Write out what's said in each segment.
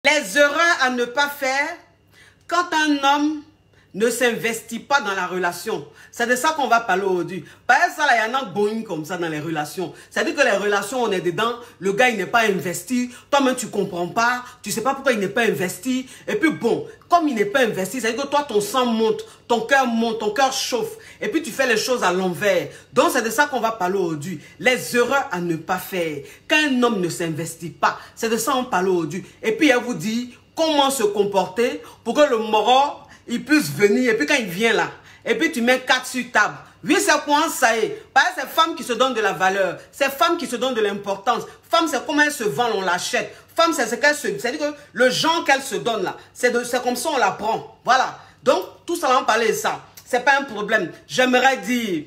Les erreurs à ne pas faire quand un homme ne s'investit pas dans la relation. C'est de ça qu'on va parler aujourd'hui. Par exemple, il y en a boing comme ça dans les relations. C'est-à-dire que les relations, on est dedans, le gars, il n'est pas investi. Toi-même, tu ne comprends pas. Tu ne sais pas pourquoi il n'est pas investi. Et puis bon, comme il n'est pas investi, c'est-à-dire que toi, ton sang monte, ton cœur chauffe. Et puis tu fais les choses à l'envers. Donc, c'est de ça qu'on va parler aujourd'hui. Les erreurs à ne pas faire. Quand un homme ne s'investit pas, c'est de ça qu'on parle aujourd'hui. Et puis, elle vous dit comment se comporter pour que le moro il puisse venir, et puis quand il vient là, et puis tu mets 4 sur table. Oui, c'est quoi ça y est. Parce que c'est femme qui se donne de la valeur, c'est femme qui se donne de l'importance. Femme, c'est comment elle se vend, on l'achète. Femme, c'est ce qu'elle se... C'est-à-dire que le genre qu'elle se donne là, c'est comme ça on la prend. Voilà. Donc, tout ça, on va parler de ça. C'est pas un problème. J'aimerais dire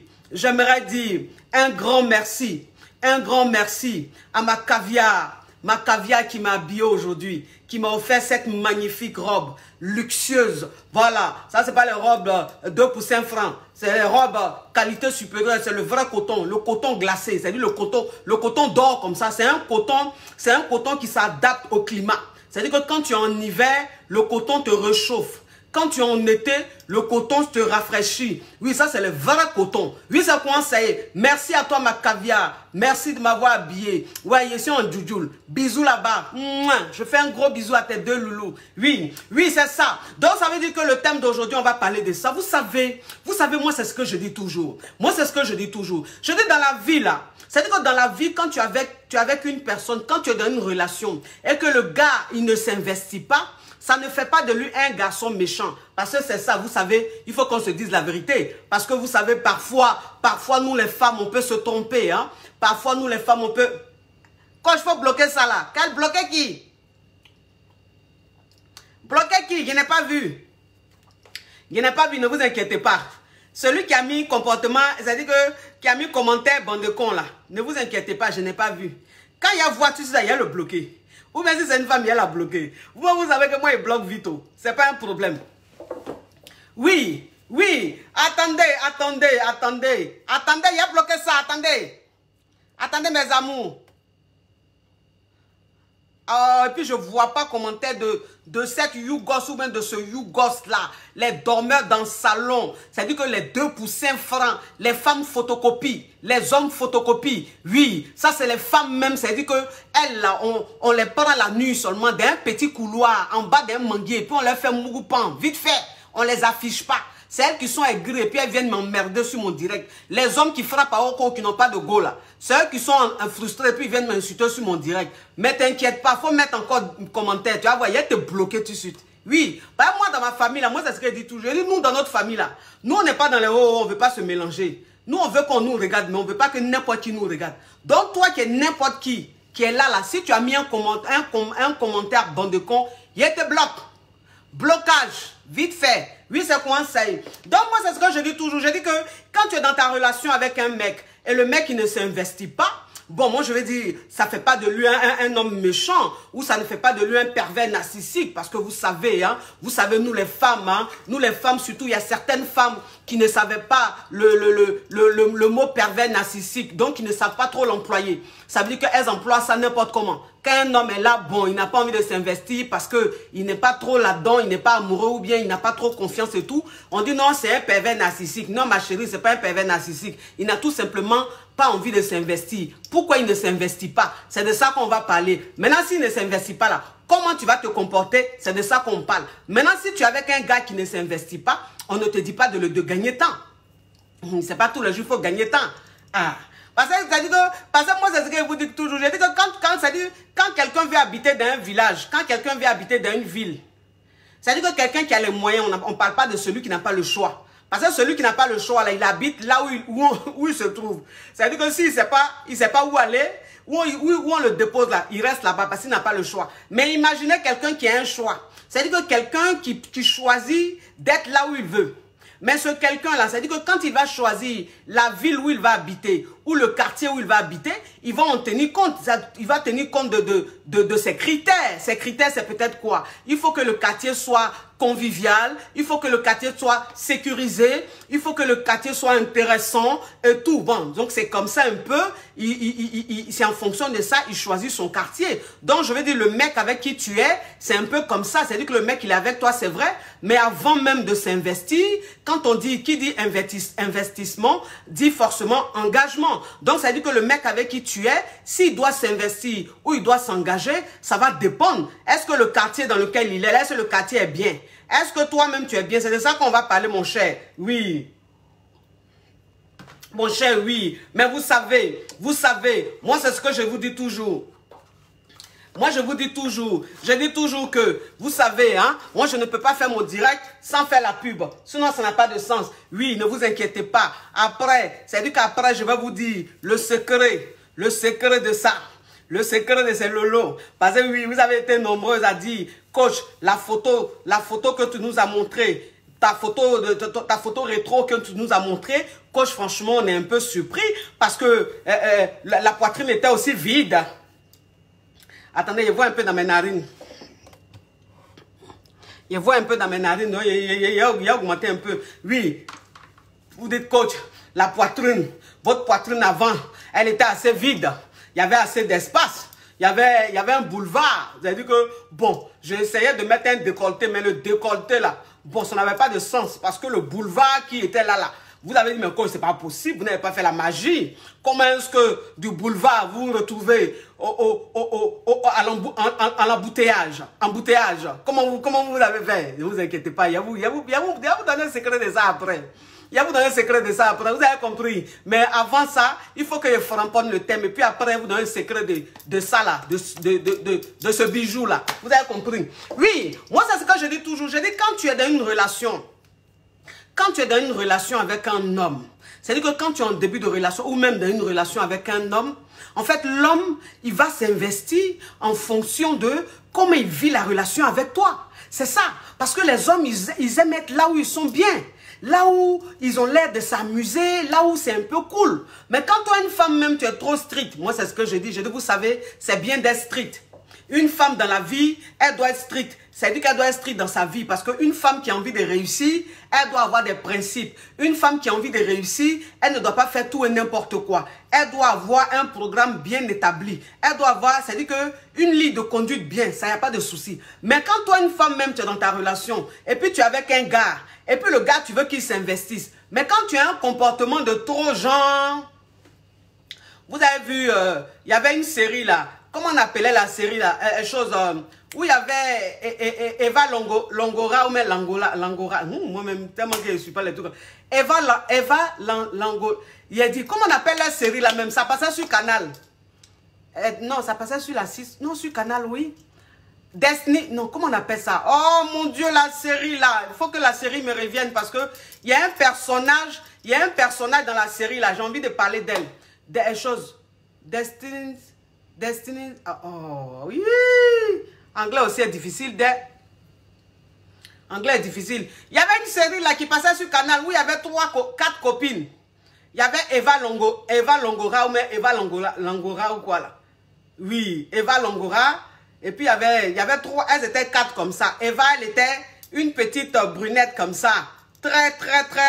un grand merci à ma caviar qui m'a habillé aujourd'hui, qui m'a offert cette magnifique robe luxueuse. Voilà, ça c'est pas les robes 2 pour 5 francs, c'est les robes qualité supérieure, c'est le vrai coton, le coton glacé, c'est-à-dire le coton d'or comme ça, c'est un coton qui s'adapte au climat. C'est-à-dire que quand tu es en hiver, le coton te réchauffe. Quand tu es en été, le coton te rafraîchit. Oui, ça, c'est le vrai coton. Oui, ça commence, ça y est. Merci à toi, ma caviar. Merci de m'avoir habillé. Ouais, ici, en djoujoul. Bisous là-bas. Je fais un gros bisou à tes 2 loulous. Oui, c'est ça. Donc, ça veut dire que le thème d'aujourd'hui, on va parler de ça. Vous savez, moi, c'est ce que je dis toujours. Je dis dans la vie, là. C'est-à-dire que dans la vie, quand tu es avec une personne, quand tu es dans une relation, et que le gars, il ne s'investit pas, ça ne fait pas de lui un garçon méchant. Parce que c'est ça, vous savez, il faut qu'on se dise la vérité. Parce que vous savez, parfois, nous les femmes, on peut se tromper. Hein? Parfois, nous les femmes, on peut... Quand je faut bloquer ça là, quel bloquer qui? Bloquer qui? Je n'ai pas vu. Ne vous inquiétez pas. Celui qui a mis comportement, c'est-à-dire que qui a mis commentaire bande de con là, ne vous inquiétez pas, je n'ai pas vu. Quand il y a voiture, il y a le bloqué. Ou bien si c'est une femme, il y a la bloquée. Vous savez que moi, il bloque vite. Ce n'est pas un problème. Oui. Attendez. Il y a bloqué ça, attendez mes amours. Et puis je ne vois pas commentaire de cette Yougos ou bien de ce Yougos là. Les dormeurs dans le salon. C'est-à-dire que les 2 pour 5 francs, les femmes photocopient, les hommes photocopient. Oui, ça c'est les femmes même. C'est-à-dire que elles là, on les prend la nuit seulement d'un petit couloir en bas d'un manguier. Puis on les fait mouroupan. Vite fait, on les affiche pas. C'est elles qui sont aigries et puis elles viennent m'emmerder sur mon direct. Les hommes qui frappent à Oko qui n'ont pas de go là. C'est eux qui sont frustrés et puis ils viennent m'insulter sur mon direct. Mais t'inquiète pas, faut mettre encore un commentaire. Tu vas voir, il va te bloquer tout de suite. Oui, bah moi dans ma famille là, moi c'est ce que je dis toujours. Je dis nous dans notre famille là, nous on n'est pas dans les on veut pas se mélanger. Nous on veut qu'on nous regarde, mais on veut pas que n'importe qui nous regarde. Donc toi qui es n'importe qui est là, si tu as mis un commentaire bande de con, il te bloque. Blocage, vite fait. Oui, c'est quoi ça? Donc moi, c'est ce que je dis toujours. Je dis que quand tu es dans ta relation avec un mec et le mec il ne s'investit pas, bon, moi je vais dire, ça ne fait pas de lui un homme méchant ou ça ne fait pas de lui un pervers narcissique parce que vous savez, nous les femmes surtout, il y a certaines femmes qui ne savaient pas le mot pervers narcissique, donc ils ne savent pas trop l'employer. Ça veut dire qu'elles emploient ça n'importe comment. Quand un homme est là, bon, il n'a pas envie de s'investir parce qu'il n'est pas trop là-dedans, il n'est pas amoureux ou bien il n'a pas trop confiance et tout. On dit non, c'est un pervers narcissique. Non, ma chérie, ce n'est pas un pervers narcissique. Il n'a tout simplement pas envie de s'investir. Pourquoi il ne s'investit pas? C'est de ça qu'on va parler. Maintenant, s'il ne s'investit pas là, comment tu vas te comporter? C'est de ça qu'on parle. Maintenant, si tu es avec un gars qui ne s'investit pas, on ne te dit pas de gagner temps. C'est pas tout le jour qu'il faut gagner temps. Parce que moi, c'est ce que je vous dis toujours. Je dis que quand quelqu'un veut habiter dans un village, quand quelqu'un veut habiter dans une ville, c'est-à-dire que quelqu'un qui a les moyens, on ne parle pas de celui qui n'a pas le choix. Parce que celui qui n'a pas le choix, là, il habite là où il se trouve. C'est-à-dire que s'il ne sait pas où aller, où on le dépose là, il reste là-bas parce qu'il n'a pas le choix. Mais imaginez quelqu'un qui a un choix. C'est-à-dire que quelqu'un qui choisit d'être là où il veut. Mais ce quelqu'un-là, c'est-à-dire que quand il va choisir la ville où il va habiter, ou le quartier où il va habiter, ils vont en tenir compte. Il va tenir compte de ses critères. Ces critères, c'est peut-être quoi? Il faut que le quartier soit convivial, il faut que le quartier soit sécurisé, il faut que le quartier soit intéressant et tout. Bon, donc c'est comme ça un peu, c'est en fonction de ça, il choisit son quartier. Donc je veux dire, le mec avec qui tu es, c'est un peu comme ça, c'est-à-dire que le mec il est avec toi, c'est vrai, mais avant même de s'investir, quand on dit, qui dit investissement, dit forcément engagement. Donc ça veut dire que le mec avec qui tu es, s'il doit s'investir ou il doit s'engager, ça va dépendre. Est-ce que le quartier dans lequel il est, est-ce que le quartier est bien? Est-ce que toi-même tu es bien? C'est de ça qu'on va parler, mon cher. Oui. Mon cher, oui. Mais vous savez, moi c'est ce que je vous dis toujours. Moi je dis toujours que, vous savez, hein, moi je ne peux pas faire mon direct sans faire la pub. Sinon ça n'a pas de sens. Oui, ne vous inquiétez pas. Après, c'est-à-dire qu'après je vais vous dire le secret de ça. Le secret de ces lolos. Parce que oui, vous avez été nombreux à dire, coach, la photo que tu nous as montrée, ta photo rétro que tu nous as montrée, coach, franchement, on est un peu surpris parce que la poitrine était aussi vide. Attendez, je vois un peu dans mes narines. Il a augmenté un peu. Oui, vous dites, coach, la poitrine, votre poitrine avant, elle était assez vide. Il y avait assez d'espace. Il y avait un boulevard. C'est-à-dire que, bon, j'ai essayé de mettre un décolleté, mais le décolleté là, bon, ça n'avait pas de sens parce que le boulevard qui était là, vous avez dit, mais coach, c'est pas possible, vous n'avez pas fait la magie. Comment est-ce que du boulevard, vous vous retrouvez à l'embouteillage? Comment vous l'avez fait? Ne vous inquiétez pas, il y a vous donner un secret de ça après. Il y a vous donner un secret de ça après, vous avez compris. Mais avant ça, il faut que je framponne le thème. Et puis après, vous donner un secret de ça là, de ce bijou là. Vous avez compris? Oui, moi c'est ce que je dis toujours. Je dis quand tu es dans une relation, avec un homme, c'est-à-dire que quand tu es en début de relation ou même dans une relation avec un homme, en fait, l'homme, il va s'investir en fonction de comment il vit la relation avec toi. C'est ça. Parce que les hommes, ils aiment être là où ils sont bien. Là où ils ont l'air de s'amuser, là où c'est un peu cool. Mais quand toi, une femme même, tu es trop stricte. Moi, c'est ce que je dis. Je dis, vous savez, c'est bien d'être stricte. Une femme dans la vie, elle doit être stricte. C'est-à-dire qu'elle doit être stricte dans sa vie. Parce qu'une femme qui a envie de réussir, elle doit avoir des principes. Une femme qui a envie de réussir, elle ne doit pas faire tout et n'importe quoi. Elle doit avoir un programme bien établi. Elle doit avoir, c'est-à-dire qu'une ligne de conduite bien, ça n'y a pas de souci. Mais quand toi, une femme même, tu es dans ta relation, et puis tu es avec un gars, et puis le gars, tu veux qu'il s'investisse. Mais quand tu as un comportement de trop genre... Vous avez vu, il y avait une série là. Comment on appelait la série là? Où il y avait Eva Longoria ou même Langora. Moi-même, tellement que je ne suis pas les trucs. Eva Longoria. Il a dit, comment on appelle la série là même? Ça passait sur Canal. Non, ça passait sur la 6. Non, sur Canal, oui. Destiny, non, comment on appelle ça? Oh mon Dieu, la série là. Il faut que la série me revienne parce que il y a un personnage dans la série là. J'ai envie de parler d'elle. Des choses. Destiny. Oh oui. Anglais aussi est difficile. Anglais est difficile. Il y avait une série là qui passait sur Canal où il y avait 4 copines. Il y avait Eva Longora ou même Eva Langora ou quoi là. Oui, Eva Longora. Et puis, il y avait 3, elles étaient 4 comme ça. Eva, elle était une petite brunette comme ça. Très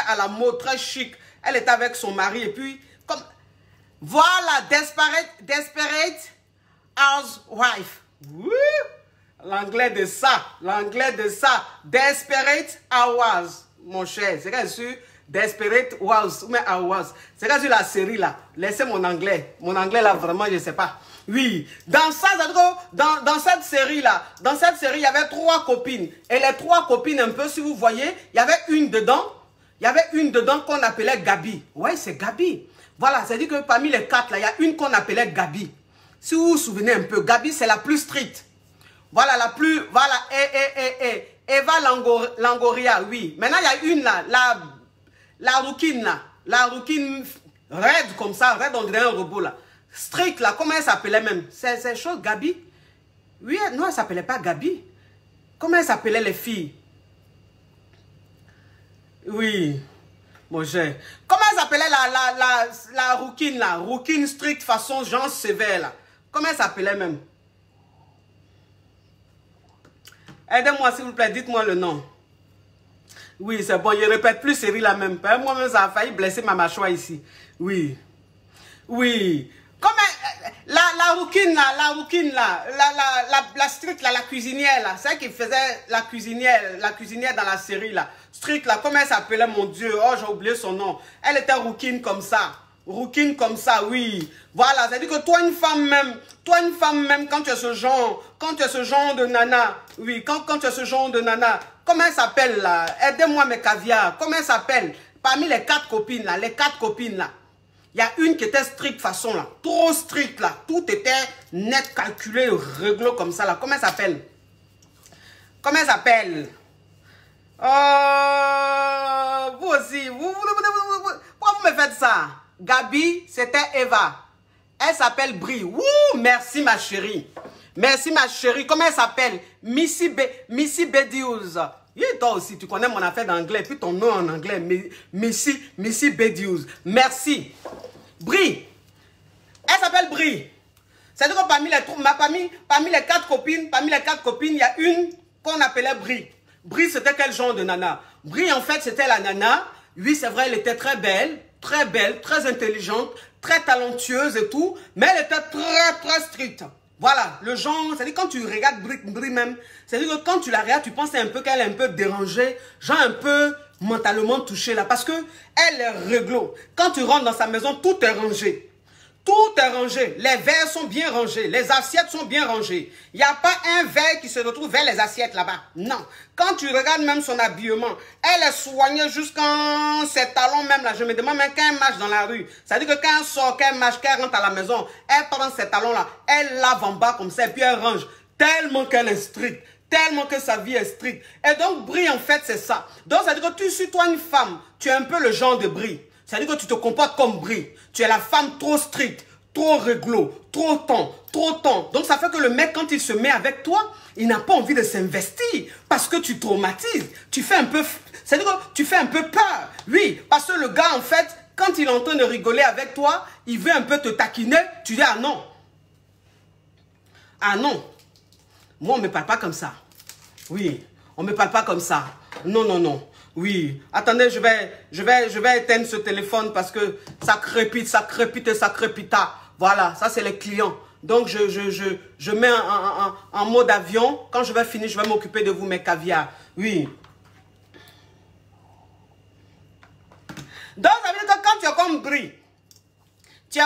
à la mode, très chic. Elle était avec son mari. Et puis, comme... Voilà, Desperate Housewife. L'anglais de ça. Desperate Hours, mon cher. C'est quand sur Desperate Hours. C'est quand sur la série là. Laissez mon anglais. Mon anglais là, vraiment, je ne sais pas. Oui, dans cette série là, il y avait 3 copines. Et les 3 copines, un peu, si vous voyez, il y avait une dedans qu'on appelait Gabi. Ouais, c'est Gabi. Voilà, c'est-à-dire que parmi les 4 là, il y a une qu'on appelait Gabi. Si vous vous souvenez un peu, Gabi, c'est la plus stricte. Voilà, Eva Langoria, oui. Maintenant, il y a une là, la rouquine là. La rouquine raide comme ça, raide, on dirait un robot là. Strict là, comment elle s'appelait même? C'est chose, Gabi? Oui, non, elle s'appelait pas Gabi. Comment elle s'appelait les filles? Oui. Mon cher. Comment elle s'appelait la rouquine là? Rouquine strict façon Jean Sévère là. Comment elle s'appelait même? Aidez-moi s'il vous plaît, dites-moi le nom. Oui, c'est bon, je ne répète plus série la même. Moi-même, ça a failli blesser ma mâchoire ici. Oui. Oui. Comment la rouquine là, la strict là, la cuisinière là, c'est elle qui faisait la cuisinière dans la série là. Strict là, comment elle s'appelait, mon Dieu? Oh, j'ai oublié son nom. Elle était rouquine comme ça. Rouquine comme ça, oui. Voilà, c'est-à-dire que toi une femme même, quand tu es ce genre, de nana, oui, quand tu es ce genre de nana, comment elle s'appelle là? Aidez-moi mes caviars, comment elle s'appelle? Parmi les 4 copines là, il y a une qui était stricte façon là, trop stricte là, tout était net, calculé, réglé comme ça là. Comment elle s'appelle? Comment elle s'appelle? Vous aussi, pourquoi vous me faites ça? Gabi, c'était Eva. Elle s'appelle Brie. Ouh, merci ma chérie. Merci ma chérie. Comment elle s'appelle? Missy Bedious. Toi aussi, tu connais mon affaire d'anglais, puis ton nom en anglais, Missy Bedious. Merci. Brie. Elle s'appelle Brie. C'est-à-dire que parmi les 4 copines, il y a une qu'on appelait Brie. Brie, c'était quel genre de nana? Brie, en fait, c'était la nana. Oui, c'est vrai, elle était très belle, très intelligente, très talentueuse et tout, mais elle était très stricte. Voilà, le genre, c'est-à-dire quand tu regardes Brie même, c'est-à-dire que quand tu la regardes, tu penses un peu qu'elle est un peu dérangée, genre un peu mentalement touchée là, parce que elle est réglo. Quand tu rentres dans sa maison, tout est rangé. Tout est rangé, les verres sont bien rangés, les assiettes sont bien rangées. Il n'y a pas un verre qui se retrouve vers les assiettes là-bas. Non. Quand tu regardes même son habillement, elle est soignée jusqu'en ses talons même là. Je me demande même quand elle marche dans la rue. C'est-à-dire que quand elle sort, qu'elle marche, qu'elle rentre à la maison, elle prend ses talons là, elle lave en bas comme ça et puis elle range. Tellement qu'elle est stricte. Tellement que sa vie est stricte. Et donc Brie en fait c'est ça. Donc ça veut dire que tu suis toi une femme, tu es un peu le genre de Brie. C'est-à-dire que tu te comportes comme Brie. Tu es la femme trop stricte, trop réglo, trop temps. Donc ça fait que le mec, quand il se met avec toi, il n'a pas envie de s'investir parce que tu traumatises. Tu fais un peu... C'est-à-dire que tu fais un peu peur. Oui, parce que le gars, en fait, quand il est en train de rigoler avec toi, il veut un peu te taquiner. Tu dis, ah non. Ah non. Moi, on ne me parle pas comme ça. Oui, on ne me parle pas comme ça. Non. Oui, attendez, je vais éteindre ce téléphone parce que ça crépite. Voilà, ça c'est les clients. Donc je mets en mode avion. Quand je vais finir, je vais m'occuper de vous, mes caviars. Oui. Donc ça veut dire que quand tu es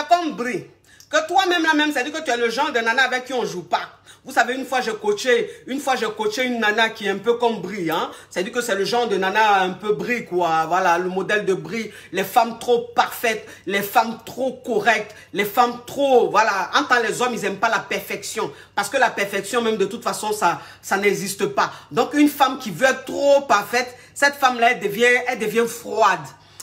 comme Brie, que toi-même c'est-à-dire que tu es le genre de nana avec qui on ne joue pas. Vous savez, une fois j'ai coaché une nana qui est un peu comme Brie, hein. C'est-à-dire que c'est le genre de nana un peu Brie, quoi. Voilà, le modèle de Brie. Les femmes trop parfaites, les femmes trop correctes, les femmes trop, voilà. En tant que les hommes, ils n'aiment pas la perfection. Parce que la perfection, même de toute façon, ça n'existe pas. Donc, une femme qui veut être trop parfaite, cette femme-là, elle devient froide.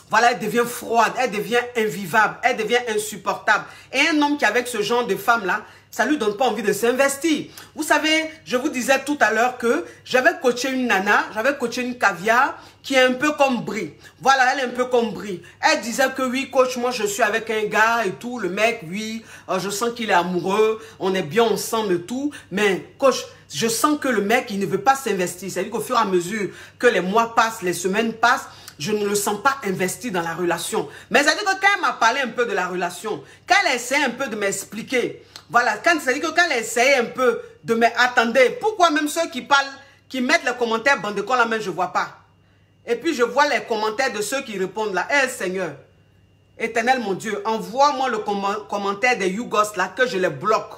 Voilà, elle devient froide, elle devient invivable, elle devient insupportable. Et un homme qui est avec ce genre de femme-là, ça ne lui donne pas envie de s'investir. Vous savez, je vous disais tout à l'heure que j'avais coaché une nana, j'avais coaché une caviar qui est un peu comme Brie. Voilà, elle est un peu comme Brie. Elle disait que oui, coach, moi je suis avec un gars et tout. Le mec, oui, je sens qu'il est amoureux, on est bien ensemble et tout. Mais coach, je sens que le mec, il ne veut pas s'investir. C'est-à-dire qu'au fur et à mesure que les mois passent, les semaines passent, je ne le sens pas investi dans la relation. Mais ça veut dire que quand elle m'a parlé un peu de la relation, quand elle essaie un peu de m'expliquer, voilà, ça veut dire que quand elle essaie un peu de m'attendre, pourquoi même ceux qui parlent, qui mettent les commentaires bande de con la main, je ne vois pas. Et puis je vois les commentaires de ceux qui répondent là. Eh Seigneur, éternel mon Dieu, envoie-moi le commentaire des Yougos là, que je les bloque.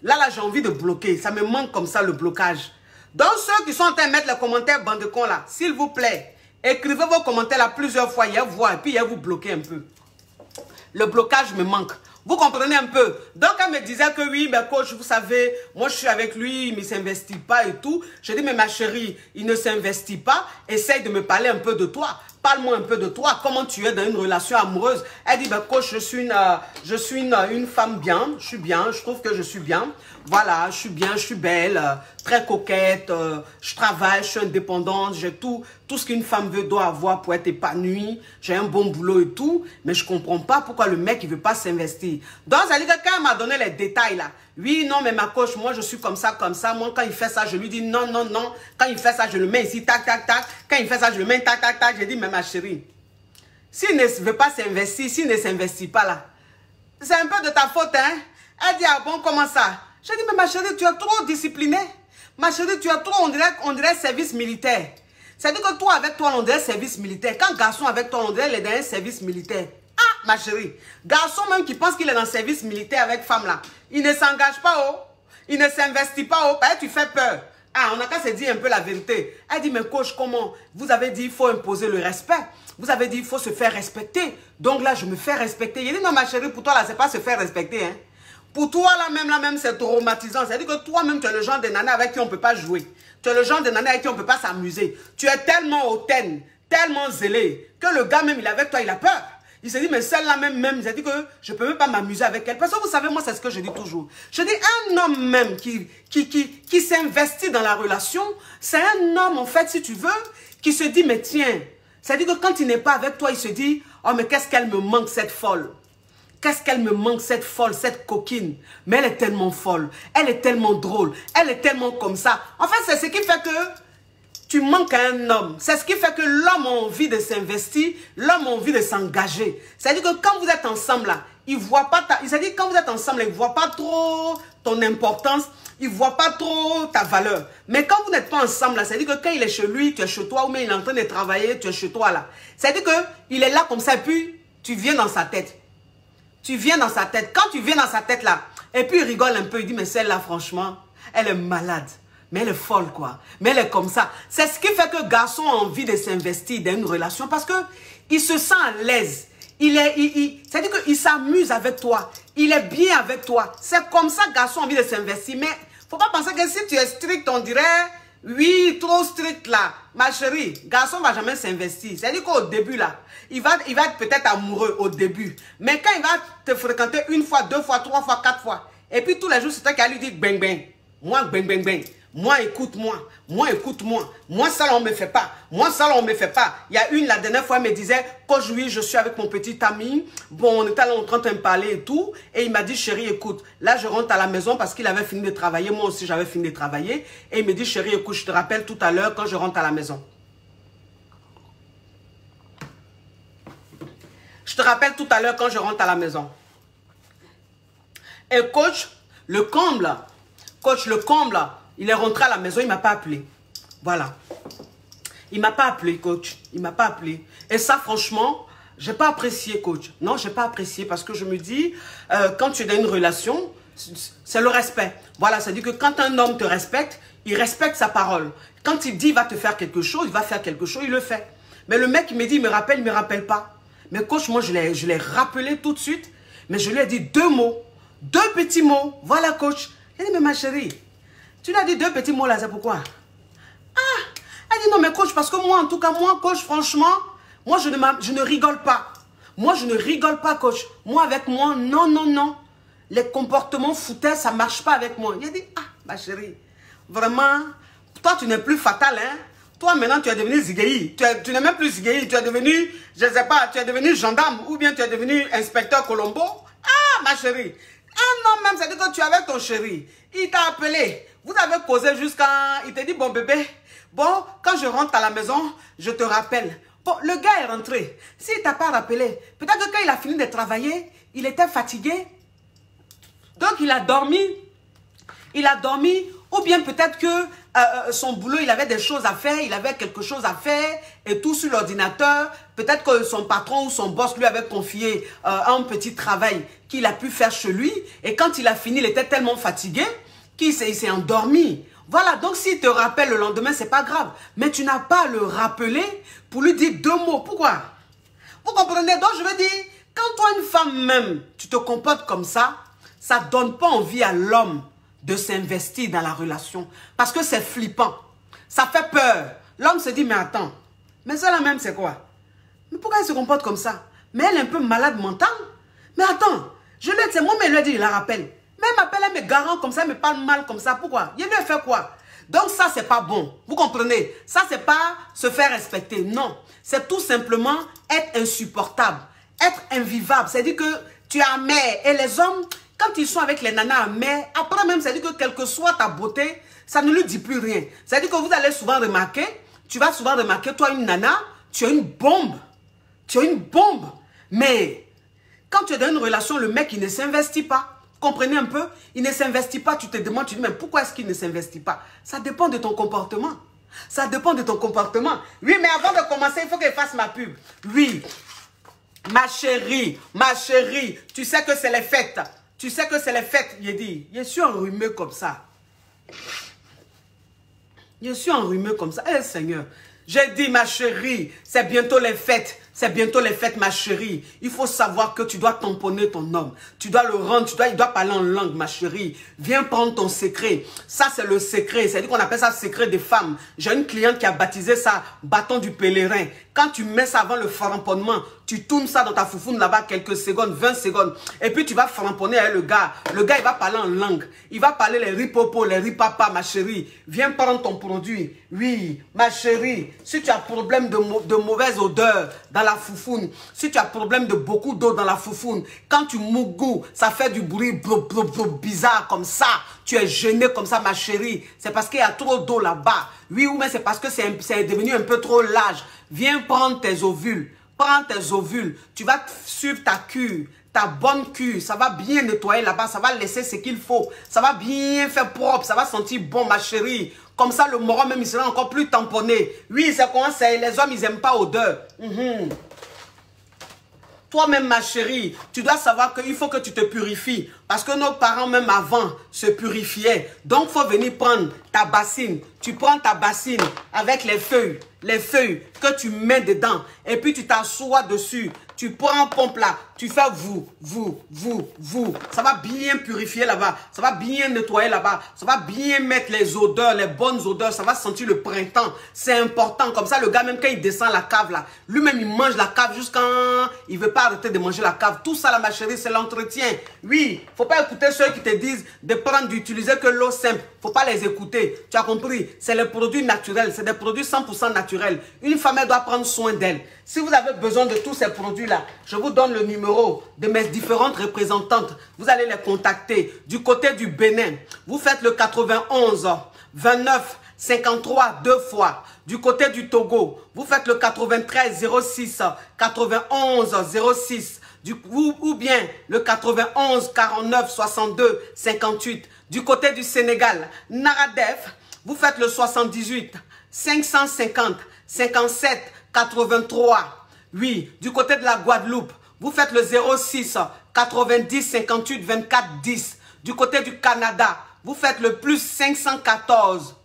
Là, j'ai envie de bloquer. Ça me manque comme ça le blocage. Donc ceux qui sont en train de mettre les commentaires bande de con là, s'il vous plaît, écrivez vos commentaires là plusieurs fois, il y a voir, et puis il y a vous bloquer un peu. Le blocage me manque. Vous comprenez un peu? Donc, elle me disait que oui, mais coach, vous savez, moi je suis avec lui, il ne s'investit pas et tout. Je dis, mais ma chérie, il ne s'investit pas. Essaye de me parler un peu de toi. Parle-moi un peu de toi. Comment tu es dans une relation amoureuse? Elle dit, ben coach, je suis une femme bien. Je suis bien, je trouve que je suis bien. Voilà, je suis bien, je suis belle, très coquette, je travaille, je suis indépendante, j'ai tout ce qu'une femme doit avoir pour être épanouie. J'ai un bon boulot et tout, mais je ne comprends pas pourquoi le mec, il ne veut pas s'investir. Donc, ça dit que quand il m'a donné les détails là, oui, non, mais ma coach, moi, je suis comme ça. Moi, quand il fait ça, je lui dis non, non, non. Quand il fait ça, je le mets ici, tac, tac, tac. Quand il fait ça, je le mets, tac, tac, tac. J'ai dit, mais ma chérie, s'il ne veut pas s'investir, s'il ne s'investit pas là, c'est un peu de ta faute, hein. Elle dit, ah bon, comment ça? J'ai dit, mais ma chérie, tu es trop disciplinée. Ma chérie, tu es trop, on dirait service militaire. C'est-à-dire que toi, avec toi, on dirait service militaire. Quand garçon avec toi, on dirait les derniers services militaires. Ah, ma chérie. Garçon même qui pense qu'il est dans le service militaire avec femme là, il ne s'engage pas, oh. Il ne s'investit pas, oh. Tu fais peur. Ah, on a qu'à se dire un peu la vérité. Elle dit, mais coach, comment? Vous avez dit, il faut imposer le respect. Vous avez dit, il faut se faire respecter. Donc là, je me fais respecter. Il dit, non, ma chérie, pour toi, là, c'est pas se faire respecter, hein. Pour toi, là même, c'est traumatisant. C'est-à-dire que toi-même, tu es le genre de nana avec qui on ne peut pas jouer. Tu es le genre de nana avec qui on ne peut pas s'amuser. Tu es tellement hautaine, tellement zélé, que le gars même, il est avec toi, il a peur. Il s'est dit, mais celle-là même, il a dit que je ne peux même pas m'amuser avec elle. Parce que vous savez, moi, c'est ce que je dis toujours. Je dis, un homme même qui s'investit dans la relation, c'est un homme, en fait, si tu veux, qui se dit, mais tiens, c'est-à-dire que quand il n'est pas avec toi, il se dit, oh, mais qu'est-ce qu'elle me manque, cette folle. Qu'est-ce qu'elle me manque, cette folle, cette coquine. Mais elle est tellement folle, elle est tellement drôle, elle est tellement comme ça. En fait, c'est ce qui fait que tu manques à un homme. C'est ce qui fait que l'homme a envie de s'investir, l'homme a envie de s'engager. C'est-à-dire que quand vous êtes ensemble, là, il voit pas c'est-à-dire quand vous êtes ensemble, il ne voit pas trop ton importance, il ne voit pas trop ta valeur. Mais quand vous n'êtes pas ensemble, là, c'est-à-dire que quand il est chez lui, tu es chez toi, ou bien il est en train de travailler, tu es chez toi, là. C'est-à-dire qu'il est là comme ça, et puis tu viens dans sa tête. Tu viens dans sa tête. Quand tu viens dans sa tête là, et puis il rigole un peu, il dit, mais celle-là, franchement, elle est malade. Mais elle est folle, quoi. Mais elle est comme ça. C'est ce qui fait que le garçon a envie de s'investir dans une relation parce que il se sent à l'aise. C'est-à-dire qu'il s'amuse avec toi. Il est bien avec toi. C'est comme ça que le garçon a envie de s'investir. Mais il ne faut pas penser que si tu es strict, on dirait, oui, trop strict là. Ma chérie, garçon ne va jamais s'investir. C'est-à-dire qu'au début là, il va être peut-être amoureux au début. Mais quand il va te fréquenter une fois, deux fois, trois fois, quatre fois, et puis tous les jours, c'est toi qui vas lui dire bang bang. Moi, bang bang bang. Moi, écoute-moi. Moi, écoute-moi. Moi, ça, là, on ne me fait pas. Moi, ça, là, on ne me fait pas. Il y a une, la dernière fois, elle me disait, coach, oui, je suis avec mon petit ami. Bon, on était là en train de me parler et tout. Et il m'a dit, chérie, écoute, là, je rentre à la maison parce qu'il avait fini de travailler. Moi aussi, j'avais fini de travailler. Et il me dit, chérie, écoute, je te rappelle tout à l'heure quand je rentre à la maison. Je te rappelle tout à l'heure quand je rentre à la maison. Et coach, le comble, il est rentré à la maison, il ne m'a pas appelé. Voilà. Il ne m'a pas appelé, coach. Il ne m'a pas appelé. Et ça, franchement, je n'ai pas apprécié, coach. Non, je n'ai pas apprécié parce que je me dis, quand tu es dans une relation, c'est le respect. Voilà, c'est-à-dire que quand un homme te respecte, il respecte sa parole. Quand il dit il va te faire quelque chose, il va faire quelque chose, il le fait. Mais le mec, il me dit, il me rappelle pas. Mais coach, moi, je l'ai rappelé tout de suite. Mais je lui ai dit deux mots. Deux petits mots. Voilà, coach. Il dit, mais ma chérie, tu lui as dit deux petits mots là, c'est pourquoi? Ah, elle dit, non, mais coach, parce que moi, en tout cas, moi, coach, franchement, moi, je ne rigole pas. Moi, je ne rigole pas, coach. Moi, avec moi, non, non, non. Les comportements foutains, ça ne marche pas avec moi. Il a dit, ah, ma chérie, vraiment, toi, tu n'es plus fatal, hein. Toi, maintenant, tu es devenu Zigei. Tu n'es même plus Zigei. Tu es devenu, je ne sais pas, tu es devenu gendarme ou bien tu es devenu inspecteur Colombo. Ah, ma chérie. Ah non, même, c'est-à-dire que tu es avec ton chéri. Il t'a appelé. Vous avez causé jusqu'à... Il t'a dit, bon bébé, bon, quand je rentre à la maison, je te rappelle. Bon, le gars est rentré. S'il ne t'a pas rappelé, peut-être que quand il a fini de travailler, il était fatigué. Donc, il a dormi. Il a dormi. Ou bien peut-être que son boulot, il avait des choses à faire. Il avait quelque chose à faire. Et tout sur l'ordinateur. Peut-être que son patron ou son boss lui avait confié un petit travail qu'il a pu faire chez lui. Et quand il a fini, il était tellement fatigué qu'il s'est endormi. Voilà, donc s'il te rappelle le lendemain, c'est pas grave. Mais tu n'as pas à le rappeler pour lui dire deux mots. Pourquoi? Vous comprenez? Donc je veux dire, quand toi, une femme même, tu te comportes comme ça ne donne pas envie à l'homme de s'investir dans la relation. Parce que c'est flippant. Ça fait peur. L'homme se dit, mais attends, mais ça là même, c'est quoi? Mais pourquoi elle se comporte comme ça? Mais elle est un peu malade mentale. Mais attends, c'est moi, mais elle lui a dit, je la rappelle. Mais elle m'appelle, elle me garant comme ça, elle me parle mal comme ça. Pourquoi? Il lui a fait quoi? Donc ça, c'est pas bon. Vous comprenez? Ça, c'est pas se faire respecter. Non. C'est tout simplement être insupportable. Être invivable. C'est-à-dire que tu es amer. Et les hommes, quand ils sont avec les nanas amers, après même, c'est-à-dire que quelle que soit ta beauté, ça ne lui dit plus rien. C'est-à-dire que vous allez souvent remarquer, tu vas souvent remarquer, toi, une nana, tu as une bombe. Tu as une bombe. Mais quand tu es dans une relation, le mec, il ne s'investit pas. Comprenez un peu? Il ne s'investit pas. Tu te demandes, tu dis, mais pourquoi est-ce qu'il ne s'investit pas? Ça dépend de ton comportement. Ça dépend de ton comportement. Oui, mais avant de commencer, il faut que je fasse ma pub. Oui, ma chérie, tu sais que c'est les fêtes. Tu sais que c'est les fêtes. Il dit, je suis enrhumé comme ça. Je suis enrhumé comme ça. Eh Seigneur, j'ai dit, ma chérie, c'est bientôt les fêtes. C'est bientôt les fêtes, ma chérie. Il faut savoir que tu dois tamponner ton homme. Tu dois le rendre, il doit parler en langue, ma chérie. Viens prendre ton secret. Ça, c'est le secret. C'est-à-dire qu'on appelle ça secret des femmes. J'ai une cliente qui a baptisé ça bâton du pèlerin. Quand tu mets ça avant le framponnement, tu tournes ça dans ta foufoune là-bas quelques secondes, 20 secondes. Et puis tu vas framponner avec le gars. Le gars, il va parler en langue. Il va parler les ripopo, les ripapa, ma chérie. Viens prendre ton produit. Oui, ma chérie. Si tu as problème de mauvaise odeur dans la foufoune, si tu as problème de beaucoup d'eau dans la foufoune, quand tu mougou, ça fait du bruit bizarre comme ça. Tu es gêné comme ça, ma chérie. C'est parce qu'il y a trop d'eau là-bas. Oui, ou mais c'est parce que c'est devenu un peu trop large. Viens prendre tes ovules. Prends tes ovules. Tu vas suivre ta cure. Ta bonne cure. Ça va bien nettoyer là-bas. Ça va laisser ce qu'il faut. Ça va bien faire propre. Ça va sentir bon, ma chérie. Comme ça, le moron même, il sera encore plus tamponné. Oui, c'est comment c'est. Les hommes, ils n'aiment pas odeur. Toi-même, ma chérie, tu dois savoir qu'il faut que tu te purifies. Parce que nos parents, même avant, se purifiaient. Donc, il faut venir prendre ta bassine. Tu prends ta bassine avec les feuilles que tu mets dedans. Et puis, tu t'assois dessus. Tu prends pompe là. Tu fais vous. Ça va bien purifier là-bas. Ça va bien nettoyer là-bas. Ça va bien mettre les odeurs, les bonnes odeurs. Ça va sentir le printemps. C'est important. Comme ça, le gars, même quand il descend la cave là, lui-même, il mange la cave jusqu'à... Il ne veut pas arrêter de manger la cave. Tout ça là, ma chérie, c'est l'entretien. Oui, il ne faut pas écouter ceux qui te disent de prendre, d'utiliser que l'eau simple. Il ne faut pas les écouter. Tu as compris? C'est les produits naturels. C'est des produits 100% naturels. Une femme, elle doit prendre soin d'elle. Si vous avez besoin de tous ces produits-là, je vous donne le numéro de mes différentes représentantes. Vous allez les contacter. Du côté du Bénin, vous faites le 91 29 53 deux fois. Du côté du Togo, vous faites le 93 06 91 06. Ou bien le 91 49 62 58. Du côté du Sénégal, Naradef, vous faites le 78 550 57 83. Oui, du côté de la Guadeloupe, vous faites le 06 90 58 24 10. Du côté du Canada, vous faites le plus 514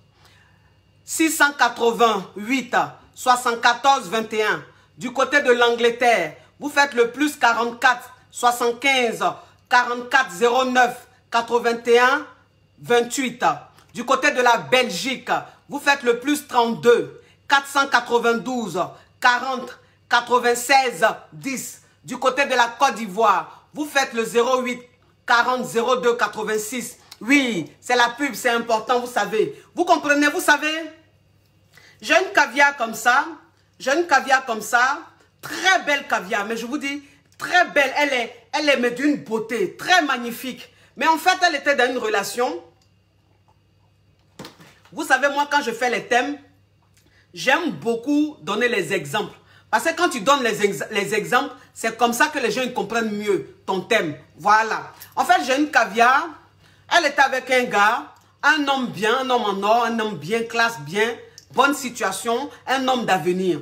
688 74 21. Du côté de l'Angleterre, vous faites le plus 44 75 44 09 81 28. Du côté de la Belgique, vous faites le plus 32 492 40 96 10. Du côté de la Côte d'Ivoire, vous faites le 08 40 02 86. Oui, c'est la pub, c'est important, vous savez. Vous comprenez, vous savez? J'ai une caviar comme ça. J'ai une caviar comme ça. Très belle caviar, mais je vous dis, très belle. Elle est mais d'une beauté, très magnifique. Mais en fait, elle était dans une relation. Vous savez, moi, quand je fais les thèmes, j'aime beaucoup donner les exemples. Parce que quand tu donnes les exemples, c'est comme ça que les gens ils comprennent mieux ton thème. Voilà. En fait, j'ai une caviar. Elle était avec un gars, un homme bien, un homme en or, un homme bien, classe bien, bonne situation, un homme d'avenir.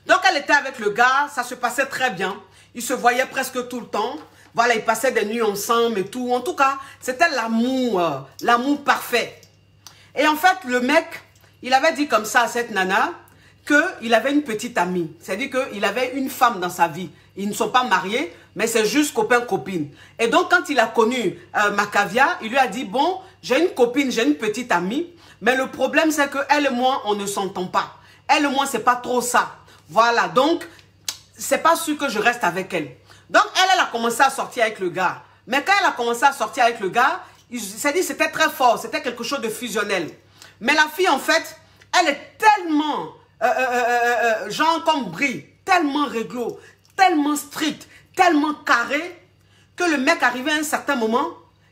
Donc, elle était avec le gars, ça se passait très bien. Ils se voyaient presque tout le temps. Voilà, ils passaient des nuits ensemble et tout. En tout cas, c'était l'amour, l'amour parfait. Et en fait, le mec, il avait dit comme ça à cette nana qu'il avait une petite amie. C'est-à-dire qu'il avait une femme dans sa vie. Ils ne sont pas mariés, mais c'est juste copain-copine. Et donc, quand il a connu Macavia, il lui a dit, bon, j'ai une copine, j'ai une petite amie, mais le problème, c'est qu'elle et moi, on ne s'entend pas. Elle et moi, c'est pas trop ça. Voilà, donc, c'est pas sûr que je reste avec elle. Donc, elle a commencé à sortir avec le gars. Mais quand elle a commencé à sortir avec le gars, il s'est dit c'était très fort, c'était quelque chose de fusionnel. Mais la fille, en fait, elle est tellement, genre comme Brie, tellement réglo, tellement strict, tellement carré, que le mec arrivé à un certain moment,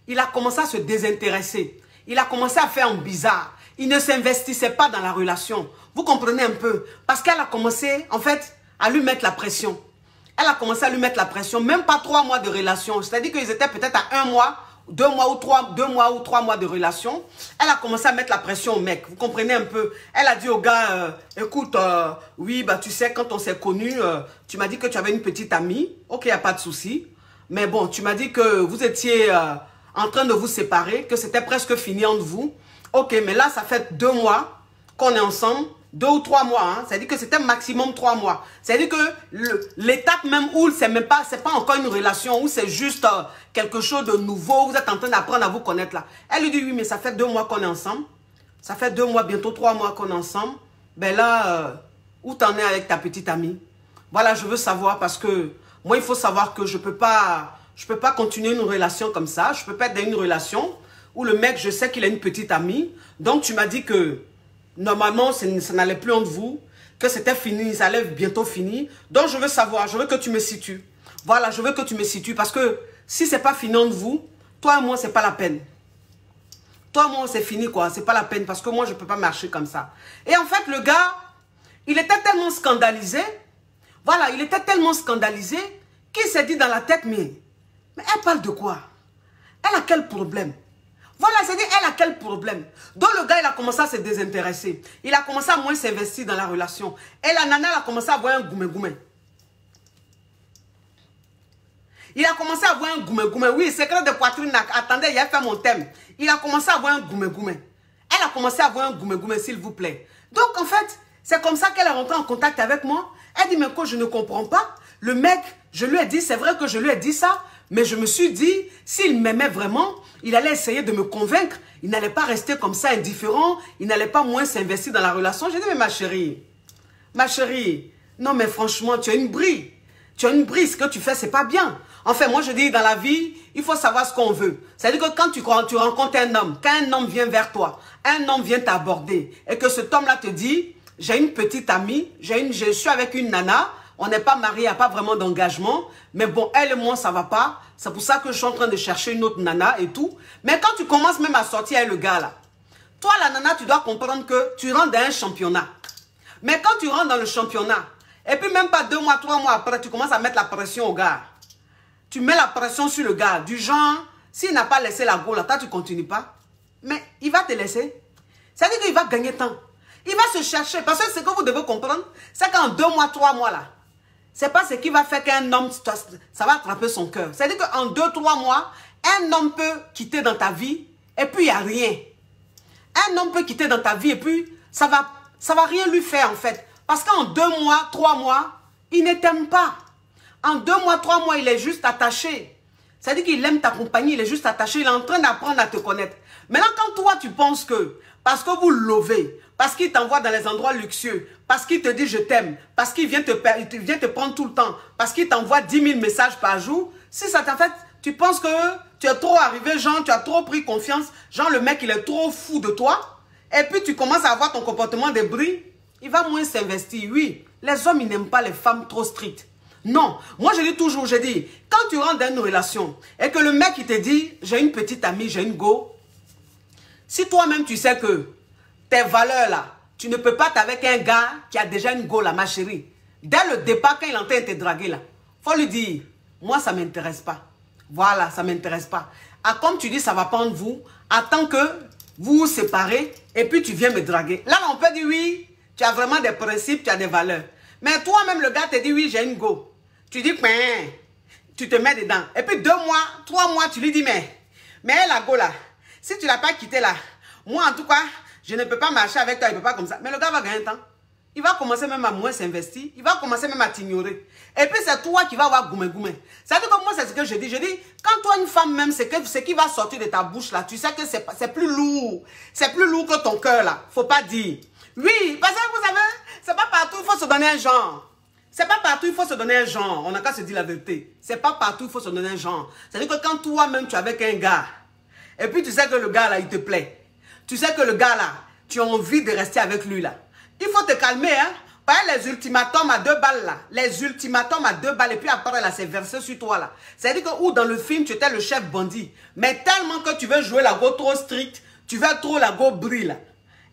il a commencé à se désintéresser. Il a commencé à faire un bizarre. Il ne s'investissait pas dans la relation. Vous comprenez un peu? Parce qu'elle a commencé, en fait, à lui mettre la pression. Elle a commencé à lui mettre la pression, même pas 3 mois de relation. C'est-à-dire qu'ils étaient peut-être à 1 mois, 2 mois ou 3 mois de relation. Elle a commencé à mettre la pression au mec. Vous comprenez un peu? Elle a dit au gars, écoute, oui, bah tu sais, quand on s'est connus, tu m'as dit que tu avais une petite amie. Ok, il n'y a pas de souci. Mais bon, tu m'as dit que vous étiez en train de vous séparer, que c'était presque fini entre vous. Ok, mais là, ça fait 2 mois qu'on est ensemble. 2 ou 3 mois, hein. C'est-à-dire que c'était maximum 3 mois. C'est-à-dire que l'étape même où c'est pas encore une relation, où c'est juste quelque chose de nouveau, vous êtes en train d'apprendre à vous connaître là. Elle lui dit oui, mais ça fait 2 mois qu'on est ensemble. Ça fait 2 mois, bientôt 3 mois qu'on est ensemble. Ben là, où t'en es avec ta petite amie? Voilà, je veux savoir parce que moi, il faut savoir que je peux pas continuer une relation comme ça. Je peux pas être dans une relation où le mec, je sais qu'il a une petite amie. Donc, tu m'as dit que normalement, ça n'allait plus entre vous, que c'était fini, ça allait bientôt finir. Donc, je veux savoir, je veux que tu me situes. Voilà, je veux que tu me situes parce que si c'est pas fini entre vous, toi et moi, c'est pas la peine. Toi et moi, c'est fini quoi, c'est pas la peine parce que moi, je peux pas marcher comme ça. Et en fait, le gars, il était tellement scandalisé, voilà, il était tellement scandalisé qu'il s'est dit dans la tête, mais elle parle de quoi? Elle a quel problème? Voilà, c'est-à-dire, elle a quel problème? Donc, le gars, il a commencé à se désintéresser. Il a commencé à moins s'investir dans la relation. Et la nana, elle a commencé à avoir un goumé-goumé. Il a commencé à avoir un goumé-goumé. Oui, secret de poitrine. Attendez, il a fait mon thème. Il a commencé à avoir un goumé-goumé. Elle a commencé à avoir un goumé-goumé, s'il vous plaît. Donc, en fait, c'est comme ça qu'elle est rentrée en contact avec moi. Elle dit, mais quoi, je ne comprends pas. Le mec, je lui ai dit, c'est vrai que je lui ai dit ça. Mais je me suis dit, s'il m'aimait vraiment, il allait essayer de me convaincre. Il n'allait pas rester comme ça indifférent. Il n'allait pas moins s'investir dans la relation. J'ai dit, mais ma chérie, non mais franchement, tu as une brie. Tu as une brie, ce que tu fais, c'est pas bien. Enfin, moi je dis, dans la vie, il faut savoir ce qu'on veut. C'est-à-dire que quand tu rencontres un homme, quand un homme vient vers toi, un homme vient t'aborder, et que cet homme-là te dit, j'ai une petite amie, je suis avec une nana, on n'est pas mariés, il n'y a pas vraiment d'engagement. Mais bon, elle et moi, ça ne va pas. C'est pour ça que je suis en train de chercher une autre nana et tout. Mais quand tu commences même à sortir avec le gars là, toi la nana, tu dois comprendre que tu rentres dans un championnat. Mais quand tu rentres dans le championnat, et puis même pas 2 mois, 3 mois après, tu commences à mettre la pression au gars. Tu mets la pression sur le gars. Du genre, s'il n'a pas laissé la go là, toi tu ne continues pas. Mais il va te laisser. C'est-à-dire qu'il va gagner temps. Il va se chercher. Parce que ce que vous devez comprendre, c'est qu'en 2 mois, 3 mois là, c'est pas ce qui va faire qu'un homme, ça va attraper son cœur. C'est-à-dire qu'en 2-3 mois, un homme peut quitter dans ta vie et puis il n'y a rien. Un homme peut quitter dans ta vie et puis ça va rien lui faire en fait. Parce qu'en 2 mois, 3 mois, il ne t'aime pas. En 2 mois, 3 mois, il est juste attaché. C'est-à-dire qu'il aime ta compagnie, il est juste attaché, il est en train d'apprendre à te connaître. Maintenant, quand toi, tu penses que, parce que vous lovez, parce qu'il t'envoie dans les endroits luxueux, parce qu'il te dit je t'aime, parce qu'il vient te prendre tout le temps, parce qu'il t'envoie 10 000 messages par jour, si ça t'en fait, tu penses que tu es trop arrivé, genre tu as trop pris confiance, genre le mec il est trop fou de toi, et puis tu commences à avoir ton comportement de bris, il va moins s'investir. Oui, les hommes ils n'aiment pas les femmes trop strictes. Non, moi je dis toujours, quand tu rentres dans une relation et que le mec il te dit j'ai une petite amie, j'ai une go, si toi-même tu sais que tes valeurs là, tu ne peux pas être avec un gars qui a déjà une go là, ma chérie. Dès le départ, quand il entend te draguer là, faut lui dire, moi ça ne m'intéresse pas. Voilà, ça ne m'intéresse pas. Ah, comme tu dis, ça va pas entre vous, attends que vous vous séparez et puis tu viens me draguer. Là, on peut dire oui, tu as vraiment des principes, tu as des valeurs. Mais toi-même, le gars te dit oui, j'ai une go. Tu dis, tu te mets dedans. Et puis 2 mois, 3 mois, tu lui dis, mais la go là, si tu ne l'as pas quitté là, moi en tout cas, je ne peux pas marcher avec toi, il ne peut pas comme ça. Mais le gars va gagner un temps. Il va commencer même à moins s'investir. Il va commencer même à t'ignorer. Et puis c'est toi qui vas avoir goumé-goumé. C'est-à-dire que moi, c'est ce que je dis. Je dis, quand toi, une femme même, ce qui va sortir de ta bouche là, tu sais que c'est plus lourd. C'est plus lourd que ton cœur là. Faut pas dire. Oui, parce que vous savez, c'est pas partout, il faut se donner un genre. C'est pas partout il faut se donner un genre. On n'a qu'à se dire la vérité. C'est pas partout il faut se donner un genre. C'est-à-dire que quand toi-même tu es avec un gars, et puis tu sais que le gars là, il te plaît. Tu sais que le gars là, tu as envie de rester avec lui là. Il faut te calmer, hein. Pas les ultimatums à 2 balles là. Les ultimatums à 2 balles et puis après là, c'est versé sur toi là. C'est-à-dire que ou dans le film, tu étais le chef bandit. Mais tellement que tu veux jouer la go trop stricte, tu veux trop la go brille là.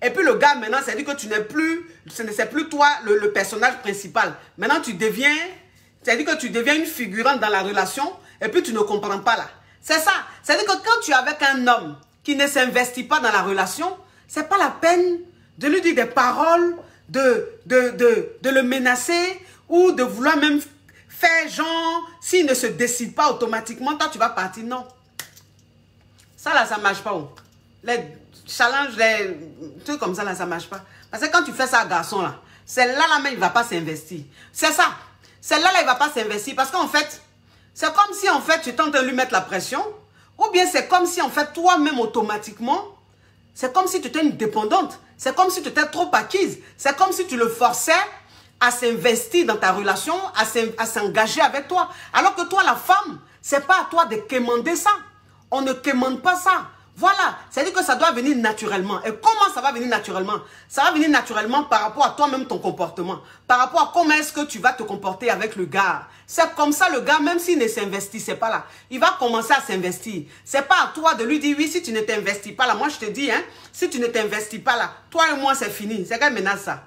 Et puis le gars maintenant, c'est-à-dire que tu n'es plus, ce n'est plus toi le personnage principal. Maintenant tu deviens, c'est-à-dire que tu deviens une figurante dans la relation et puis tu ne comprends pas là. C'est ça. C'est-à-dire que quand tu es avec un homme qui ne s'investit pas dans la relation, c'est pas la peine de lui dire des paroles, de le menacer ou de vouloir même faire genre, s'il ne se décide pas automatiquement, toi tu vas partir. Non. Ça là, ça ne marche pas. Les challenges, les trucs comme ça là, ça ne marche pas. Parce que quand tu fais ça à garçon là, celle-là même, il ne va pas s'investir. C'est ça. Celle-là, il ne va pas s'investir parce qu'en fait, c'est comme si en fait, tu es en train de lui mettre la pression. Ou bien c'est comme si en fait, toi-même automatiquement, c'est comme si tu étais une dépendante. C'est comme si tu étais trop acquise. C'est comme si tu le forçais à s'investir dans ta relation, à s'engager avec toi. Alors que toi, la femme, c'est pas à toi de quémander ça. On ne quémande pas ça. Voilà. C'est-à-dire que ça doit venir naturellement. Et comment ça va venir naturellement? Ça va venir naturellement par rapport à toi-même, ton comportement. Par rapport à comment est-ce que tu vas te comporter avec le gars. C'est comme ça, le gars, même s'il ne s'investissait pas là, il va commencer à s'investir. C'est pas à toi de lui dire, oui, si tu ne t'investis pas là, moi je te dis, hein, si tu ne t'investis pas là, toi et moi c'est fini. C'est quelle menace ça?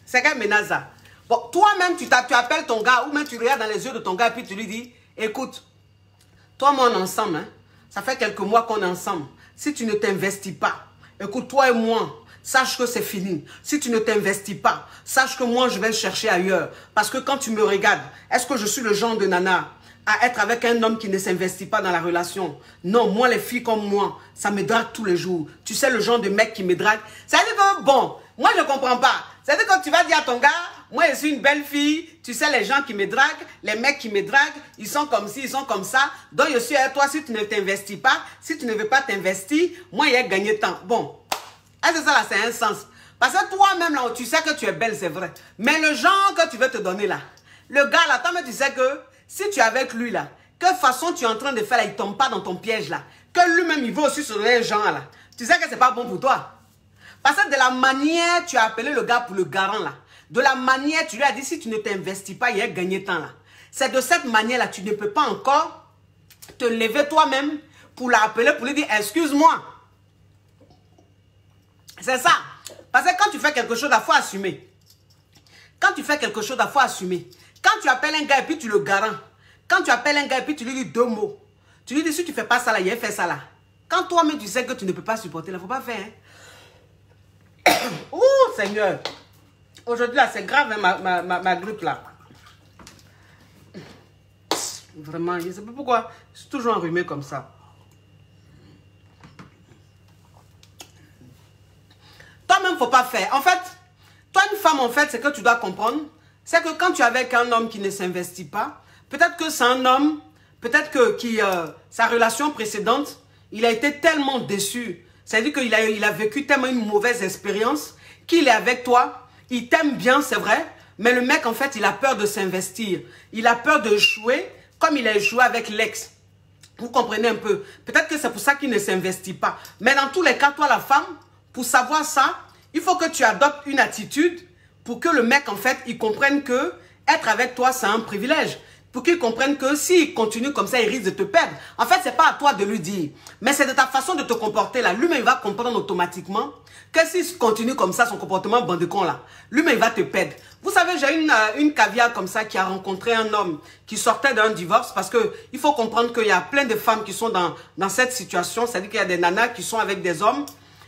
C'est quelle menace ça? Bon, toi-même, tu appelles ton gars, ou même tu regardes dans les yeux de ton gars et puis tu lui dis, écoute, toi, moi, on est ensemble, hein? Ça fait quelques mois qu'on est ensemble. Si tu ne t'investis pas, écoute, toi et moi, sache que c'est fini. Si tu ne t'investis pas, sache que moi, je vais chercher ailleurs. Parce que quand tu me regardes, est-ce que je suis le genre de nana à être avec un homme qui ne s'investit pas dans la relation? Non, moi, les filles comme moi, ça me drague tous les jours. Tu sais le genre de mec qui me drague? C'est-à-dire que, bon, moi, je ne comprends pas. C'est-à-dire que tu vas dire à ton gars, moi, je suis une belle fille. Tu sais, les gens qui me draguent, les mecs qui me draguent, ils sont comme ci, ils sont comme ça. Donc, je suis avec toi, si tu ne t'investis pas, si tu ne veux pas t'investir, moi, il y a gagné temps. Bon, est-ce que ça, là, c'est un sens? Parce que toi-même, là, tu sais que tu es belle, c'est vrai. Mais le genre que tu veux te donner, là, le gars, là, toi, mais tu sais que si tu es avec lui, là, quelle façon tu es en train de faire, là, il ne tombe pas dans ton piège, là. Que lui-même, il veut aussi se donner un genre, là. Tu sais que c'est pas bon pour toi. Parce que de la manière, tu as appelé le gars pour le garant, là. De la manière, tu lui as dit, si tu ne t'investis pas, il y a gagné temps, là. C'est de cette manière-là, tu ne peux pas encore te lever toi-même pour l'appeler, pour lui dire, excuse-moi. C'est ça. Parce que quand tu fais quelque chose, il faut assumer. Quand tu fais quelque chose, il faut assumer. Quand tu appelles un gars et puis tu le garants. Quand tu appelles un gars et puis tu lui dis 2 mots. Tu lui dis, si tu ne fais pas ça là, il a fait ça là. Quand toi-même tu sais que tu ne peux pas supporter, il ne faut pas faire. Hein? Oh Seigneur. Aujourd'hui là, c'est grave hein, ma grippe là. Vraiment, je ne sais pas pourquoi. Je suis toujours enrhumé comme ça. Toi-même, il ne faut pas faire. En fait, toi, une femme, en fait, c'est que tu dois comprendre, c'est que quand tu es avec un homme qui ne s'investit pas, peut-être que c'est un homme, peut-être que sa relation précédente, il a été tellement déçu. C'est-à-dire qu'il a vécu tellement une mauvaise expérience qu'il est avec toi. Il t'aime bien, c'est vrai, mais le mec, en fait, il a peur de s'investir. Il a peur de échouer comme il a échoué avec l'ex. Vous comprenez un peu? Peut-être que c'est pour ça qu'il ne s'investit pas. Mais dans tous les cas, toi, la femme, pour savoir ça, il faut que tu adoptes une attitude pour que le mec, en fait, il comprenne que être avec toi, c'est un privilège. Pour qu'il comprenne que s'il continue comme ça, il risque de te perdre. En fait, ce n'est pas à toi de lui dire. Mais c'est de ta façon de te comporter là. Lui-même, il va comprendre automatiquement que s'il continue comme ça, son comportement bandecon là, lui-même, il va te perdre. Vous savez, j'ai une caviar comme ça qui a rencontré un homme qui sortait d'un divorce parce qu'il faut comprendre qu'il y a plein de femmes qui sont dans cette situation. C'est-à-dire qu'il y a des nanas qui sont avec des hommes